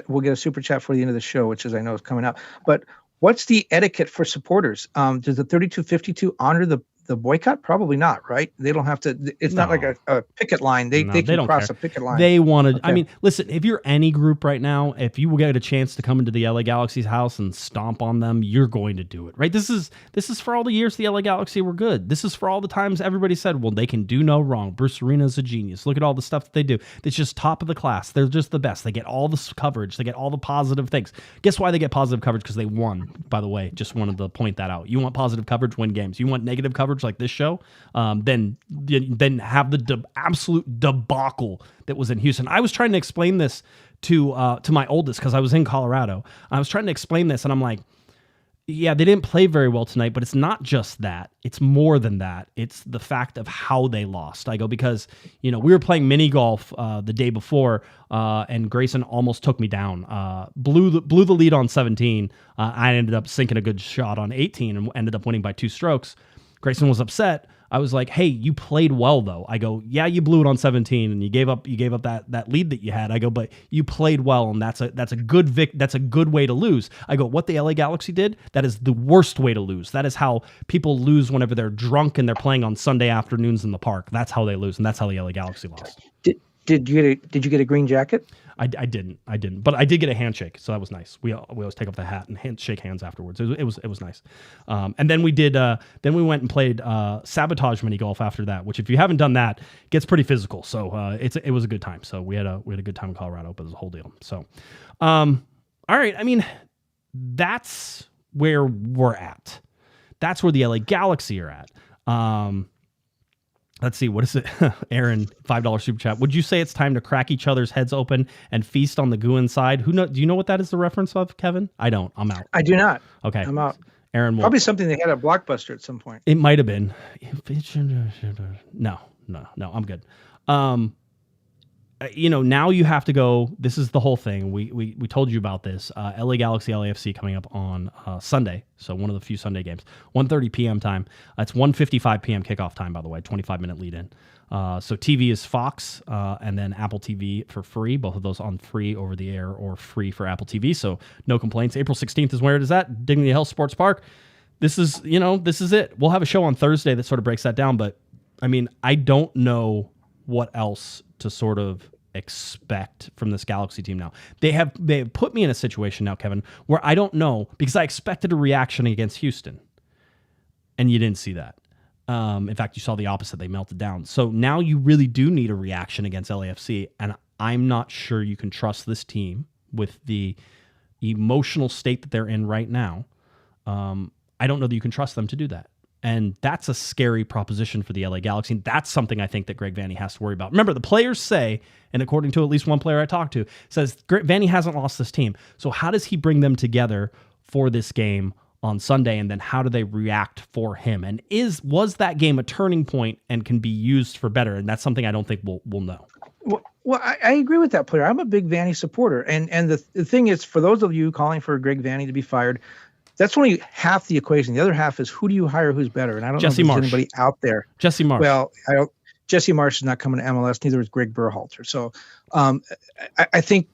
we'll get a super chat for the end of the show, which is I know is coming up. But what's the etiquette for supporters? Does the 3252 honor the boycott? Probably not, right? They don't have to. It's not like a picket line. They can cross a picket line. They want to. Okay. I mean, listen. If you're any group right now, if you get a chance to come into the LA Galaxy's house and stomp on them, you're going to do it, right? This is for all the years the LA Galaxy were good. This is for all the times everybody said, well, they can do no wrong. Bruce Arena's a genius. Look at all the stuff that they do. It's just top of the class. They're just the best. They get all the coverage. They get all the positive things. Guess why they get positive coverage? Because they won. By the way, just wanted to point that out. You want positive coverage, win games. You want negative coverage like this show, then have the absolute debacle that was in Houston. I was trying to explain this to my oldest because I was in Colorado. I was trying to explain this, and I'm like, yeah, they didn't play very well tonight, but it's not just that. It's more than that. It's the fact of how they lost. I go, because, we were playing mini golf the day before, and Grayson almost took me down. Blew the lead on 17. I ended up sinking a good shot on 18 and ended up winning by 2 strokes. Grayson was upset. I was like, hey, you played well, though. I go, yeah, you blew it on 17 and you gave up that lead that you had. I go, but you played well, and that's a good way to lose. I go, what the LA Galaxy did, that is the worst way to lose. That is how people lose whenever they're drunk and they're playing on Sunday afternoons in the park. That's how they lose, and that's how the LA Galaxy lost. Did you get a green jacket? I didn't, but I did get a handshake, so that was nice. We always take off the hat and shake hands afterwards. It was nice. And then we did. Then we went and played sabotage mini golf after that, which if you haven't done that, gets pretty physical. So it was a good time. So we had a good time in Colorado, but it was a whole deal. So, all right. I mean, that's where we're at. That's where the LA Galaxy are at. Let's see, what is it? Aaron, $5 super chat. Would you say it's time to crack each other's heads open and feast on the goo inside? Do you know what that is the reference of, Kevin? I don't. I'm out. I do not. Okay. I'm out. Aaron, probably something they had at Blockbuster at some point. It might have been. No, I'm good. Now you have to go. This is the whole thing. We told you about this. LA Galaxy, LAFC coming up on Sunday. So one of the few Sunday games. 1:30 p.m. time. It's 1:55 p.m. kickoff time, by the way. 25-minute lead in. So TV is Fox and then Apple TV for free. Both of those on free over the air or free for Apple TV. So no complaints. April 16th is where it is at. Dignity Health Sports Park. this is it. We'll have a show on Thursday that sort of breaks that down. But I mean, I don't know what else to sort of expect from this Galaxy team now. They have put me in a situation now, Kevin, where I don't know, because I expected a reaction against Houston, and you didn't see that. In fact, you saw the opposite. They melted down. So now you really do need a reaction against LAFC, and I'm not sure you can trust this team with the emotional state that they're in right now. I don't know that you can trust them to do that. And that's a scary proposition for the LA Galaxy. And that's something I think that Greg Vanney has to worry about. Remember, the players say, and according to at least one player I talked to, says Vanney hasn't lost this team. So how does he bring them together for this game on Sunday? And then how do they react for him? And was that game a turning point and can be used for better? And that's something I don't think we'll know. Well, I agree with that player. I'm a big Vanney supporter. And the thing is, for those of you calling for Greg Vanney to be fired, that's only half the equation. The other half is, who do you hire who's better? And I don't know if there's anybody out there. Jesse Marsch. Well, Jesse Marsch is not coming to MLS. Neither is Greg Berhalter. So I think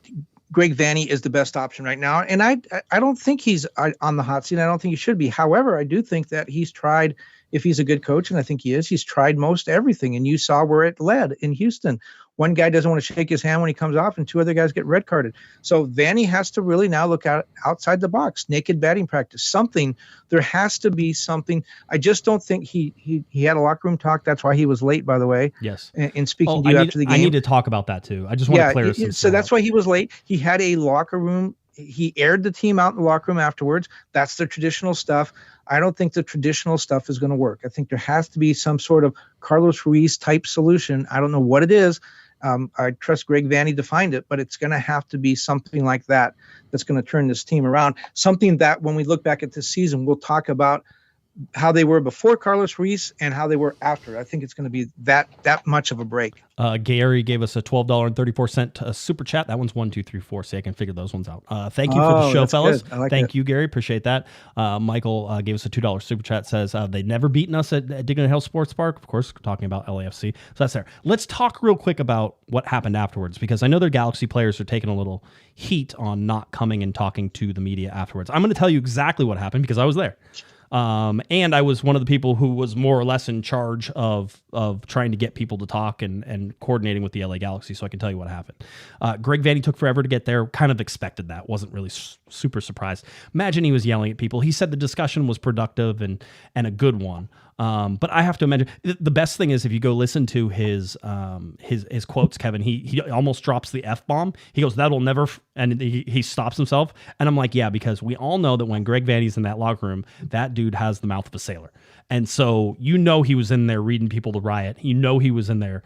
Greg Vanney is the best option right now. And I don't think he's on the hot seat. I don't think he should be. However, I do think that he's tried, if he's a good coach, and I think he is, he's tried most everything. And you saw where it led in Houston. One guy doesn't want to shake his hand when he comes off, and two other guys get red carded. So Vanney has to really now look outside the box, naked batting practice, something. There has to be something. I just don't think he had a locker room talk. That's why he was late, by the way. Yes. In speaking to you after the game. I need to talk about that too. I just want to clear some So that's why he was late. He had a locker room. He aired the team out in the locker room afterwards. That's the traditional stuff. I don't think the traditional stuff is going to work. I think there has to be some sort of Carlos Ruiz type solution. I don't know what it is. I trust Greg Vanney to find it, but it's going to have to be something like that that's going to turn this team around. Something that when we look back at this season, we'll talk about how they were before Carlos Ruiz and how they were after. I think it's going to be that much of a break. Gary gave us a $12.34 super chat. That one's 1, 2, 3, 4. So I can figure those ones out. Thank you for the show, fellas. Thank you, Gary. Appreciate that. Michael gave us a $2 super chat. Says they've never beaten us at Dignity Health Sports Park. Of course, talking about LAFC. So that's there. Let's talk real quick about what happened afterwards, because I know their Galaxy players are taking a little heat on not coming and talking to the media afterwards. I'm going to tell you exactly what happened because I was there. And I was one of the people who was more or less in charge of trying to get people to talk and coordinating with the LA Galaxy, so I can tell you what happened. Greg Vanney took forever to get there. Kind of expected that. Wasn't really super surprised. Imagine he was yelling at people. He said the discussion was productive and a good one. But I have to imagine the best thing is if you go listen to his quotes, Kevin, he almost drops the F-bomb. He goes, "That'll never," and he stops himself. And I'm like, yeah, because we all know that when Greg Vanney's in that locker room, that dude has the mouth of a sailor. And so, he was in there reading people to riot. He was in there,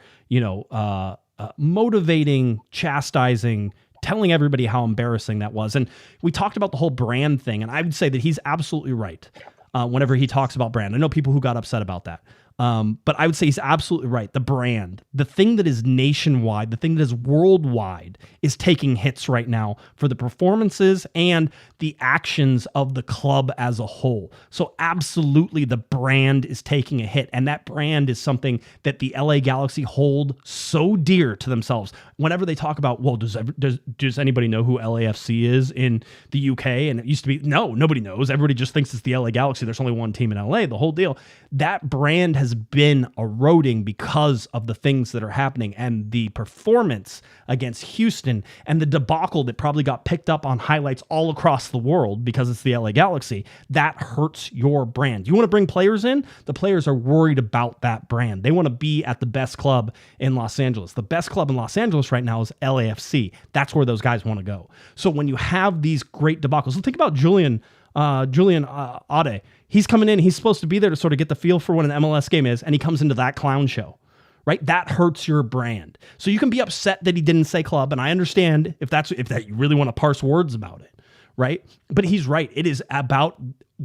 motivating, chastising, telling everybody how embarrassing that was. And we talked about the whole brand thing. And I would say that he's absolutely right. Whenever he talks about brand. I know people who got upset about that. But I would say he's absolutely right. The brand, the thing that is nationwide, the thing that is worldwide is taking hits right now for the performances and the actions of the club as a whole. So absolutely the brand is taking a hit. And that brand is something that the LA Galaxy hold so dear to themselves. Whenever they talk about, well, does anybody know who LAFC is in the UK? And it used to be, no, nobody knows. Everybody just thinks it's the LA Galaxy. There's only one team in LA, the whole deal. That brand has been eroding because of the things that are happening and the performance against Houston and the debacle that probably got picked up on highlights all across the world because it's the LA Galaxy. That hurts your brand. You want to bring players in? The players are worried about that brand. They want to be at the best club in Los Angeles. The best club in Los Angeles right now is LAFC. That's where those guys want to go. So when you have these great debacles, so think about Julian Ade. He's coming in. He's supposed to be there to sort of get the feel for what an MLS game is, and he comes into that clown show, right? That hurts your brand. So you can be upset that he didn't say club, and I understand if that you really want to parse words about it, right? But he's right. It is about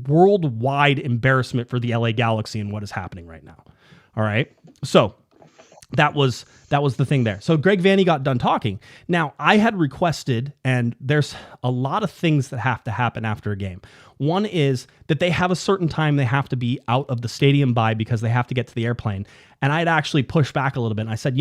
worldwide embarrassment for the LA Galaxy and what is happening right now. All right. So that was the thing there. So Greg Vanney got done talking. Now, I had requested, and there's a lot of things that have to happen after a game. One is that they have a certain time they have to be out of the stadium by because they have to get to the airplane. And I'd actually pushed back a little bit. And I said,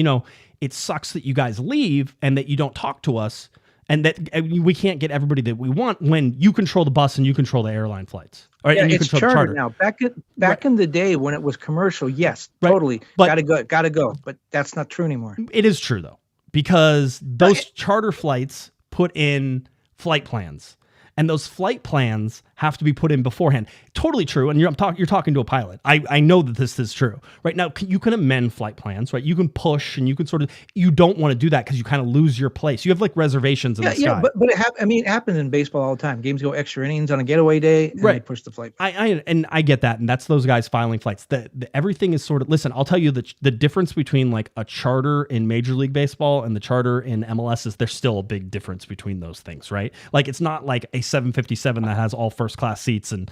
it sucks that you guys leave and that you don't talk to us And that we can't get everybody that we want when you control the bus and you control the airline flights. Right? Yeah, and you it's control the charter charter. now. Back in the day when it was commercial, yes, Right. totally. But- Gotta go. But that's not true anymore. It is true though, because those charter flights put in flight plans, and those flight plans have to be put in beforehand. Totally true. And you're talking to a pilot. I know that this is true. Right now, you can amend flight plans, right? You can push and you can you don't want to do that because you kind of lose your place. You have like reservations in the sky. Yeah, but it happens in baseball all the time. Games go extra innings on a getaway day, and they push the flight. I get that, and that's those guys filing flights. Everything is sort of, listen, I'll tell you the difference between like a charter in Major League Baseball and the charter in MLS is there's still a big difference between those things, right? Like it's not like a 757 that has all first class seats and,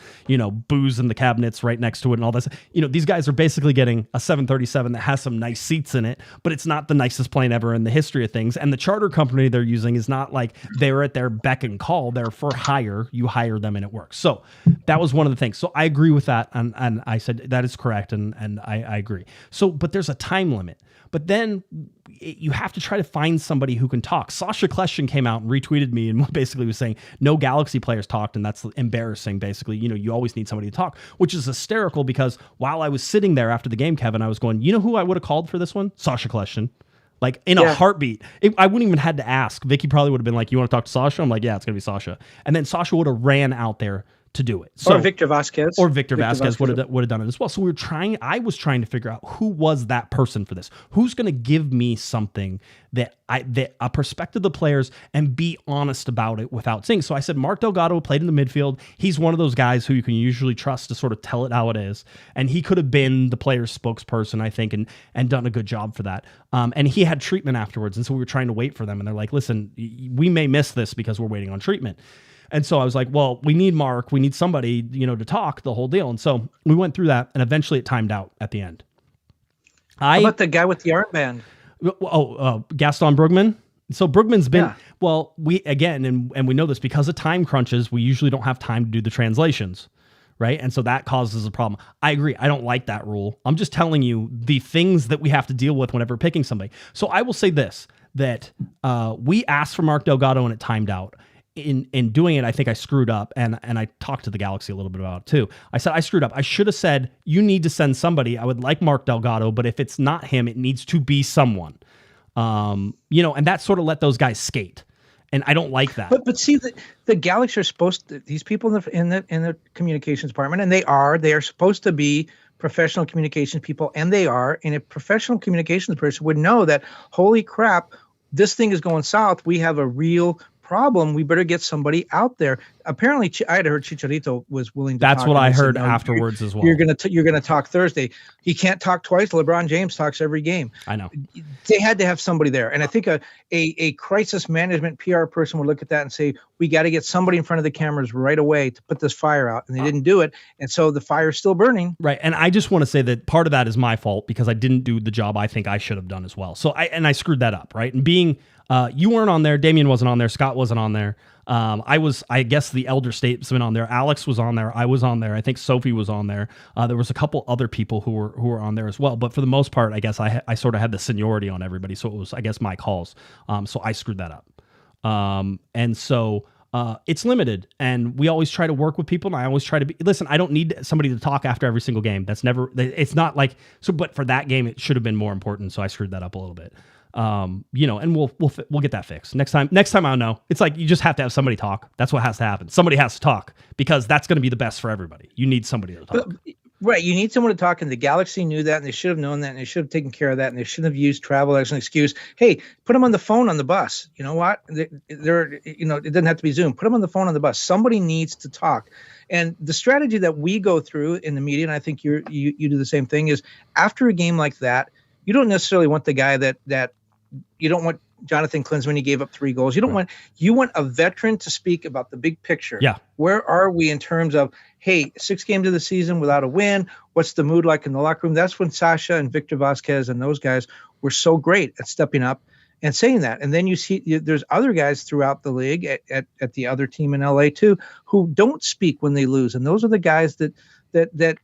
booze in the cabinets right next to it and all this. These guys are basically getting a 737 that has some nice seats in it, but it's not the nicest plane ever in the history of things. And the charter company they're using is not like they're at their beck and call. They're for hire. You hire them and it works. So that was one of the things. So I agree with that. And I said that is correct. And I agree. So, but there's a time limit. But then you have to try to find somebody who can talk. Sasha Kleshin came out and retweeted me and basically was saying no Galaxy players talked, and that's embarrassing. Basically, you always need somebody to talk, which is hysterical because while I was sitting there after the game, Kevin, I was going, you know who I would have called for this one? Sasha Kleshin. Like in a heartbeat. I wouldn't even had to ask. Vicky probably would have been like, you want to talk to Sasha? I'm like, yeah, it's going to be Sasha. And then Sasha would have ran out there to do it. So, or Victor Vasquez. Or Victor Vasquez would have done it as well. So I was trying to figure out who was that person for this. Who's going to give me something that a perspective of the players and be honest about it without saying. So I said, Mark Delgado played in the midfield. He's one of those guys who you can usually trust to sort of tell it how it is. And he could have been the player's spokesperson, I think, and done a good job for that. And he had treatment afterwards. And so we were trying to wait for them. And they're like, listen, we may miss this because we're waiting on treatment. And so I was like, well, we need Mark. We need somebody, to talk the whole deal. And so we went through that, and eventually it timed out at the end. How about the guy with the armband? Gaston Brugman. So Brugman's been, and we know this because of time crunches, we usually don't have time to do the translations, right? And so that causes a problem. I agree. I don't like that rule. I'm just telling you the things that we have to deal with whenever picking somebody. So I will say this, that we asked for Mark Delgado and it timed out. In doing it, I think I screwed up, and I talked to the Galaxy a little bit about it too. I said I screwed up. I should have said, you need to send somebody. I would like Mark Delgado, but if it's not him, it needs to be someone. And that sort of let those guys skate, and I don't like that. But see, the Galaxy are supposed to, these people in the communications department, and they are supposed to be professional communications people, and they are. And a professional communications person would know that, holy crap, this thing is going south. We have a real problem. We better get somebody out there. Apparently, I had heard Chicharito was willing to That's talk. what I heard afterwards as well. You're gonna talk Thursday. He can't talk twice. LeBron James talks every game. I know. They had to have somebody there. And I think a crisis management PR person would look at that and say, we got to get somebody in front of the cameras right away to put this fire out. And they didn't do it. And so the fire's still burning. Right. And I just want to say that part of that is my fault because I didn't do the job I think I should have done as well. So I screwed that up. Right. And being, you weren't on there. Damien wasn't on there. Scott wasn't on there. I guess the elder statesman on there. Alex was on there. I was on there. I think Sophie was on there. There was a couple other people who were on there as well. But for the most part, I guess I sort of had the seniority on everybody. So it was, I guess, my calls. So I screwed that up. And so it's limited, and we always try to work with people. And I always try to listen, I don't need somebody to talk after every single game. It's not like, so, but for that game, it should have been more important. So I screwed that up a little bit. And we'll get that fixed next time. I'll know. It's like, you just have to have somebody talk. That's what has to happen. Somebody has to talk because that's going to be the best for everybody. You need somebody to talk. Right. You need someone to talk, and the Galaxy knew that, and they should have known that, and they should have taken care of that, and they shouldn't have used travel as an excuse. Hey, put them on the phone on the bus. You know what? They're it doesn't have to be Zoom. Put them on the phone on the bus. Somebody needs to talk. And the strategy that we go through in the media, and I think you do the same thing, is after a game like that, you don't necessarily want the guy that you don't want Jonathan Klinsmann. He gave up 3 goals. You want a veteran to speak about the big picture. Yeah. Where are we in terms of, hey, 6 games of the season without a win? What's the mood like in the locker room? That's when Sasha and Victor Vasquez and those guys were so great at stepping up and saying that. And then you see there's other guys throughout the league at the other team in LA too, who don't speak when they lose. And those are the guys that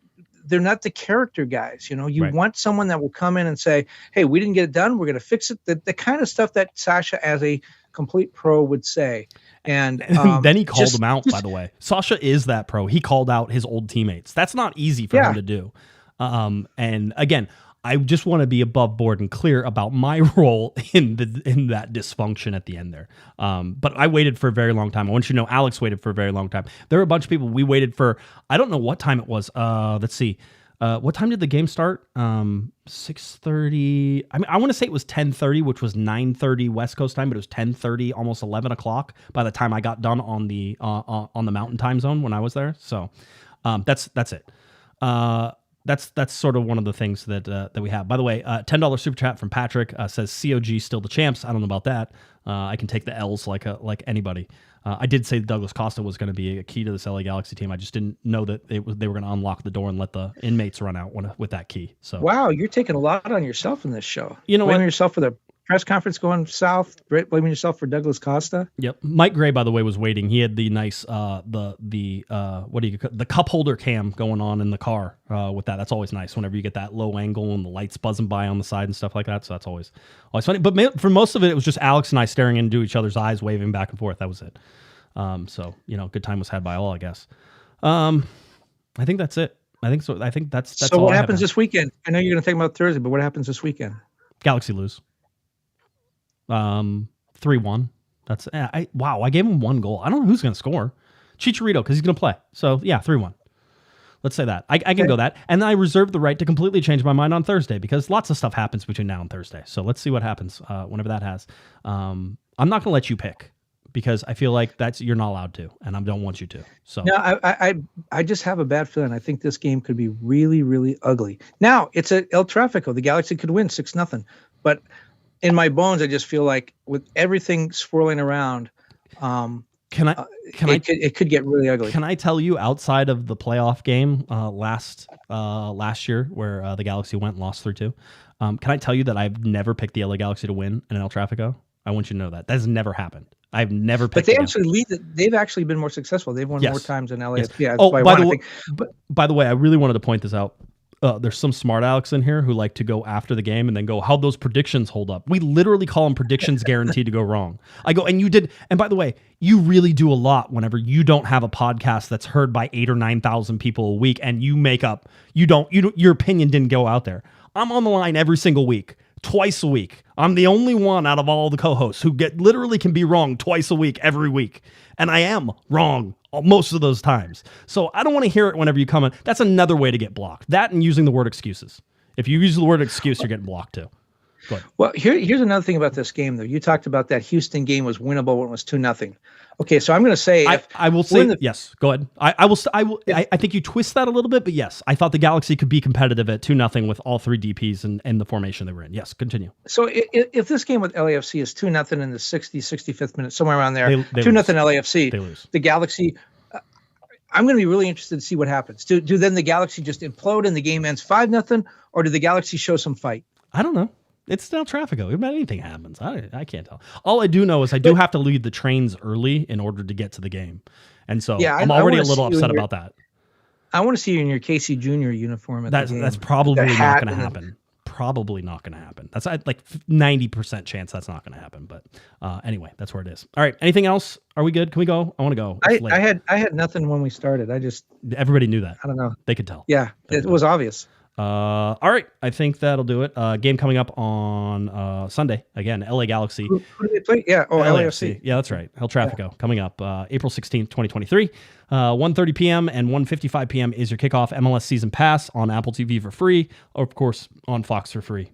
they're not the character guys. You Right. want someone that will come in and say, hey, we didn't get it done, we're going to fix it. The kind of stuff that Sasha as a complete pro would say. And then he called him out, by the way. Sasha is that pro. He called out his old teammates. That's not easy for him to do. And again, I just want to be above board and clear about my role in that dysfunction at the end there. But I waited for a very long time. I want you to know Alex waited for a very long time. There were a bunch of people. We waited for, I don't know what time it was. Let's see. What time did the game start? 6:30. I mean, I want to say it was 10:30, which was 9:30 West Coast time, but it was 10:30, almost 11 o'clock by the time I got done on the Mountain Time Zone when I was there. So that's it. That's sort of one of the things that we have. By the way, $10 super chat from Patrick says COG still the champs. I don't know about that. I can take the L's like anybody. I did say Douglas Costa was going to be a key to this LA Galaxy team. I just didn't know that they were going to unlock the door and let the inmates run out with that key. So wow, you're taking a lot on yourself in this show. You know, blaming yourself for the press conference going south, blaming yourself for Douglas Costa. Yep. Mike Gray, by the way, was waiting. He had the nice the cup holder cam going on in the car with that. That's always nice whenever you get that low angle and the lights buzzing by on the side and stuff like that. So that's always funny. But for most of it was just Alex and I staring into each other's eyes, waving back and forth. That was it. So good time was had by all, I guess. I think that's it. I think so. I think that's so. All What happens this weekend? I know you're going to think about Thursday, but what happens this weekend? Galaxy lose. 3-1. That's wow. I gave him one goal. I don't know who's going to score. Chicharito, because he's going to play. So yeah, 3-1. Let's say that. I can go that. And then I reserve the right to completely change my mind on Thursday because lots of stuff happens between now and Thursday. So let's see what happens whenever that has. I'm not going to let you pick because I feel like you're not allowed to, and I don't want you to. So no, I just have a bad feeling. I think this game could be really, really ugly. Now it's at El Trafico. The Galaxy could win 6-0, but in my bones, I just feel like with everything swirling around, it could get really ugly. Can I tell you, outside of the playoff game last year where the Galaxy went and lost 3-2, can I tell you that I've never picked the LA Galaxy to win in El Trafico? I want you to know that has never happened. I've never picked. But they actually lead. They've actually been more successful. They've won more times than LA. Yes. Yeah. By the way, I really wanted to point this out. There's some smart Alex in here who like to go after the game and then go, how'd those predictions hold up? We literally call them predictions guaranteed to go wrong. I go, and you did. And by the way, you really do a lot whenever you don't have a podcast that's heard by 8,000 or 9,000 people a week and you make up, your opinion didn't go out there. I'm on the line every single week, twice a week. I'm the only one out of all the co-hosts who literally can be wrong twice a week, every week. And I am wrong most of those times. So I don't want to hear it whenever you come in. That's another way to get blocked. That and using the word excuses. If you use the word excuse, you're getting blocked too. Go ahead. Well, here's another thing about this game, though. You talked about that Houston game was winnable when it was 2-0. Okay, so I'm going to say, I will say yes. Go ahead. I think you twist that a little bit, but yes, I thought the Galaxy could be competitive at 2-0 with all three DPs and the formation they were in. Yes, continue. So if this game with LAFC is 2-0 in the 65th minute, somewhere around there, 2-0 LAFC, they lose. The Galaxy. I'm going to be really interested to see what happens. Do then the Galaxy just implode and the game ends 5-0, or do the Galaxy show some fight? I don't know. It's still Trafico. About anything happens. I can't tell. All I do know is I do have to leave the trains early in order to get to the game. And so I'm already a little upset about that. I want to see you in your Casey Jr. uniform at the game. That's probably not going to happen. Probably not going to happen. That's like 90% chance that's not going to happen. But anyway, that's where it is. All right. Anything else? Are we good? Can we go? I want to go. I had nothing when we started. Everybody knew that. I don't know. They could tell. Yeah, it was obvious. All right. I think that'll do it. Game coming up on Sunday. Again, LA Galaxy. Who do they play? Yeah. Oh, LAFC. Yeah, that's right. El Trafico coming up April 16th, 2023. 1:30 p.m. and 1:55 p.m. is your kickoff. MLS Season Pass on Apple TV for free, or of course on Fox for free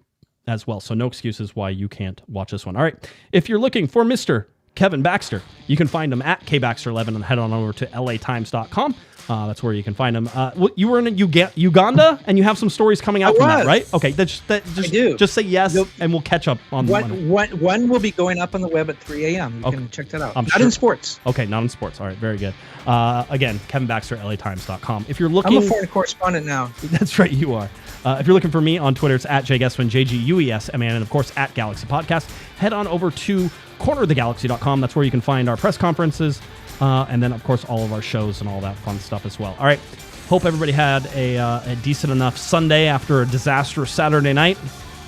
as well. So no excuses why you can't watch this one. All right. If you're looking for Mr. Kevin Baxter, you can find him at kBaxter11 and head on over to latimes.com. That's where you can find him. You were in Uganda, and you have some stories coming out from that, right? Okay, just say yes, and we'll catch up on one will be going up on the web at 3 a.m. You can check that out. Not in sports. Okay, not in sports. All right, very good. Again, Kevin Baxter, latimes.com. If you're looking, I'm a foreign correspondent now. That's right, you are. If you're looking for me on Twitter, it's at JGuesman, JGUESMAN, and of course at Galaxy Podcast. Head on over to cornerofthegalaxy.com. That's where you can find our press conferences. And then, of course, all of our shows and all that fun stuff as well. All right. Hope everybody had a decent enough Sunday after a disastrous Saturday night.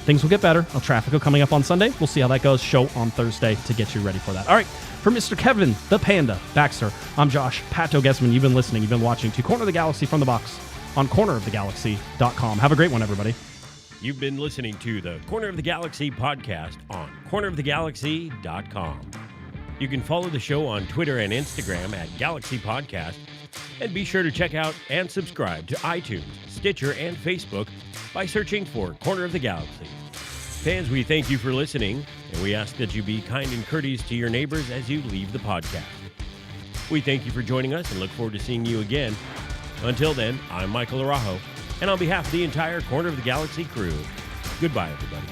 Things will get better. Trafico coming up on Sunday. We'll see how that goes. Show on Thursday to get you ready for that. All right. For Mr. Kevin, the Panda, Baxter, I'm Josh, Pato Guesman. You've been listening. You've been watching to Corner of the Galaxy from the Box on cornerofthegalaxy.com. Have a great one, everybody. You've been listening to the Corner of the Galaxy podcast on cornerofthegalaxy.com. You can follow the show on Twitter and Instagram at Galaxy Podcast, and be sure to check out and subscribe to iTunes, Stitcher, and Facebook by searching for Corner of the Galaxy. Fans, we thank you for listening, and we ask that you be kind and courteous to your neighbors as you leave the podcast. We thank you for joining us and look forward to seeing you again. Until then, I'm Michael Araujo, and on behalf of the entire Corner of the Galaxy crew, goodbye, everybody.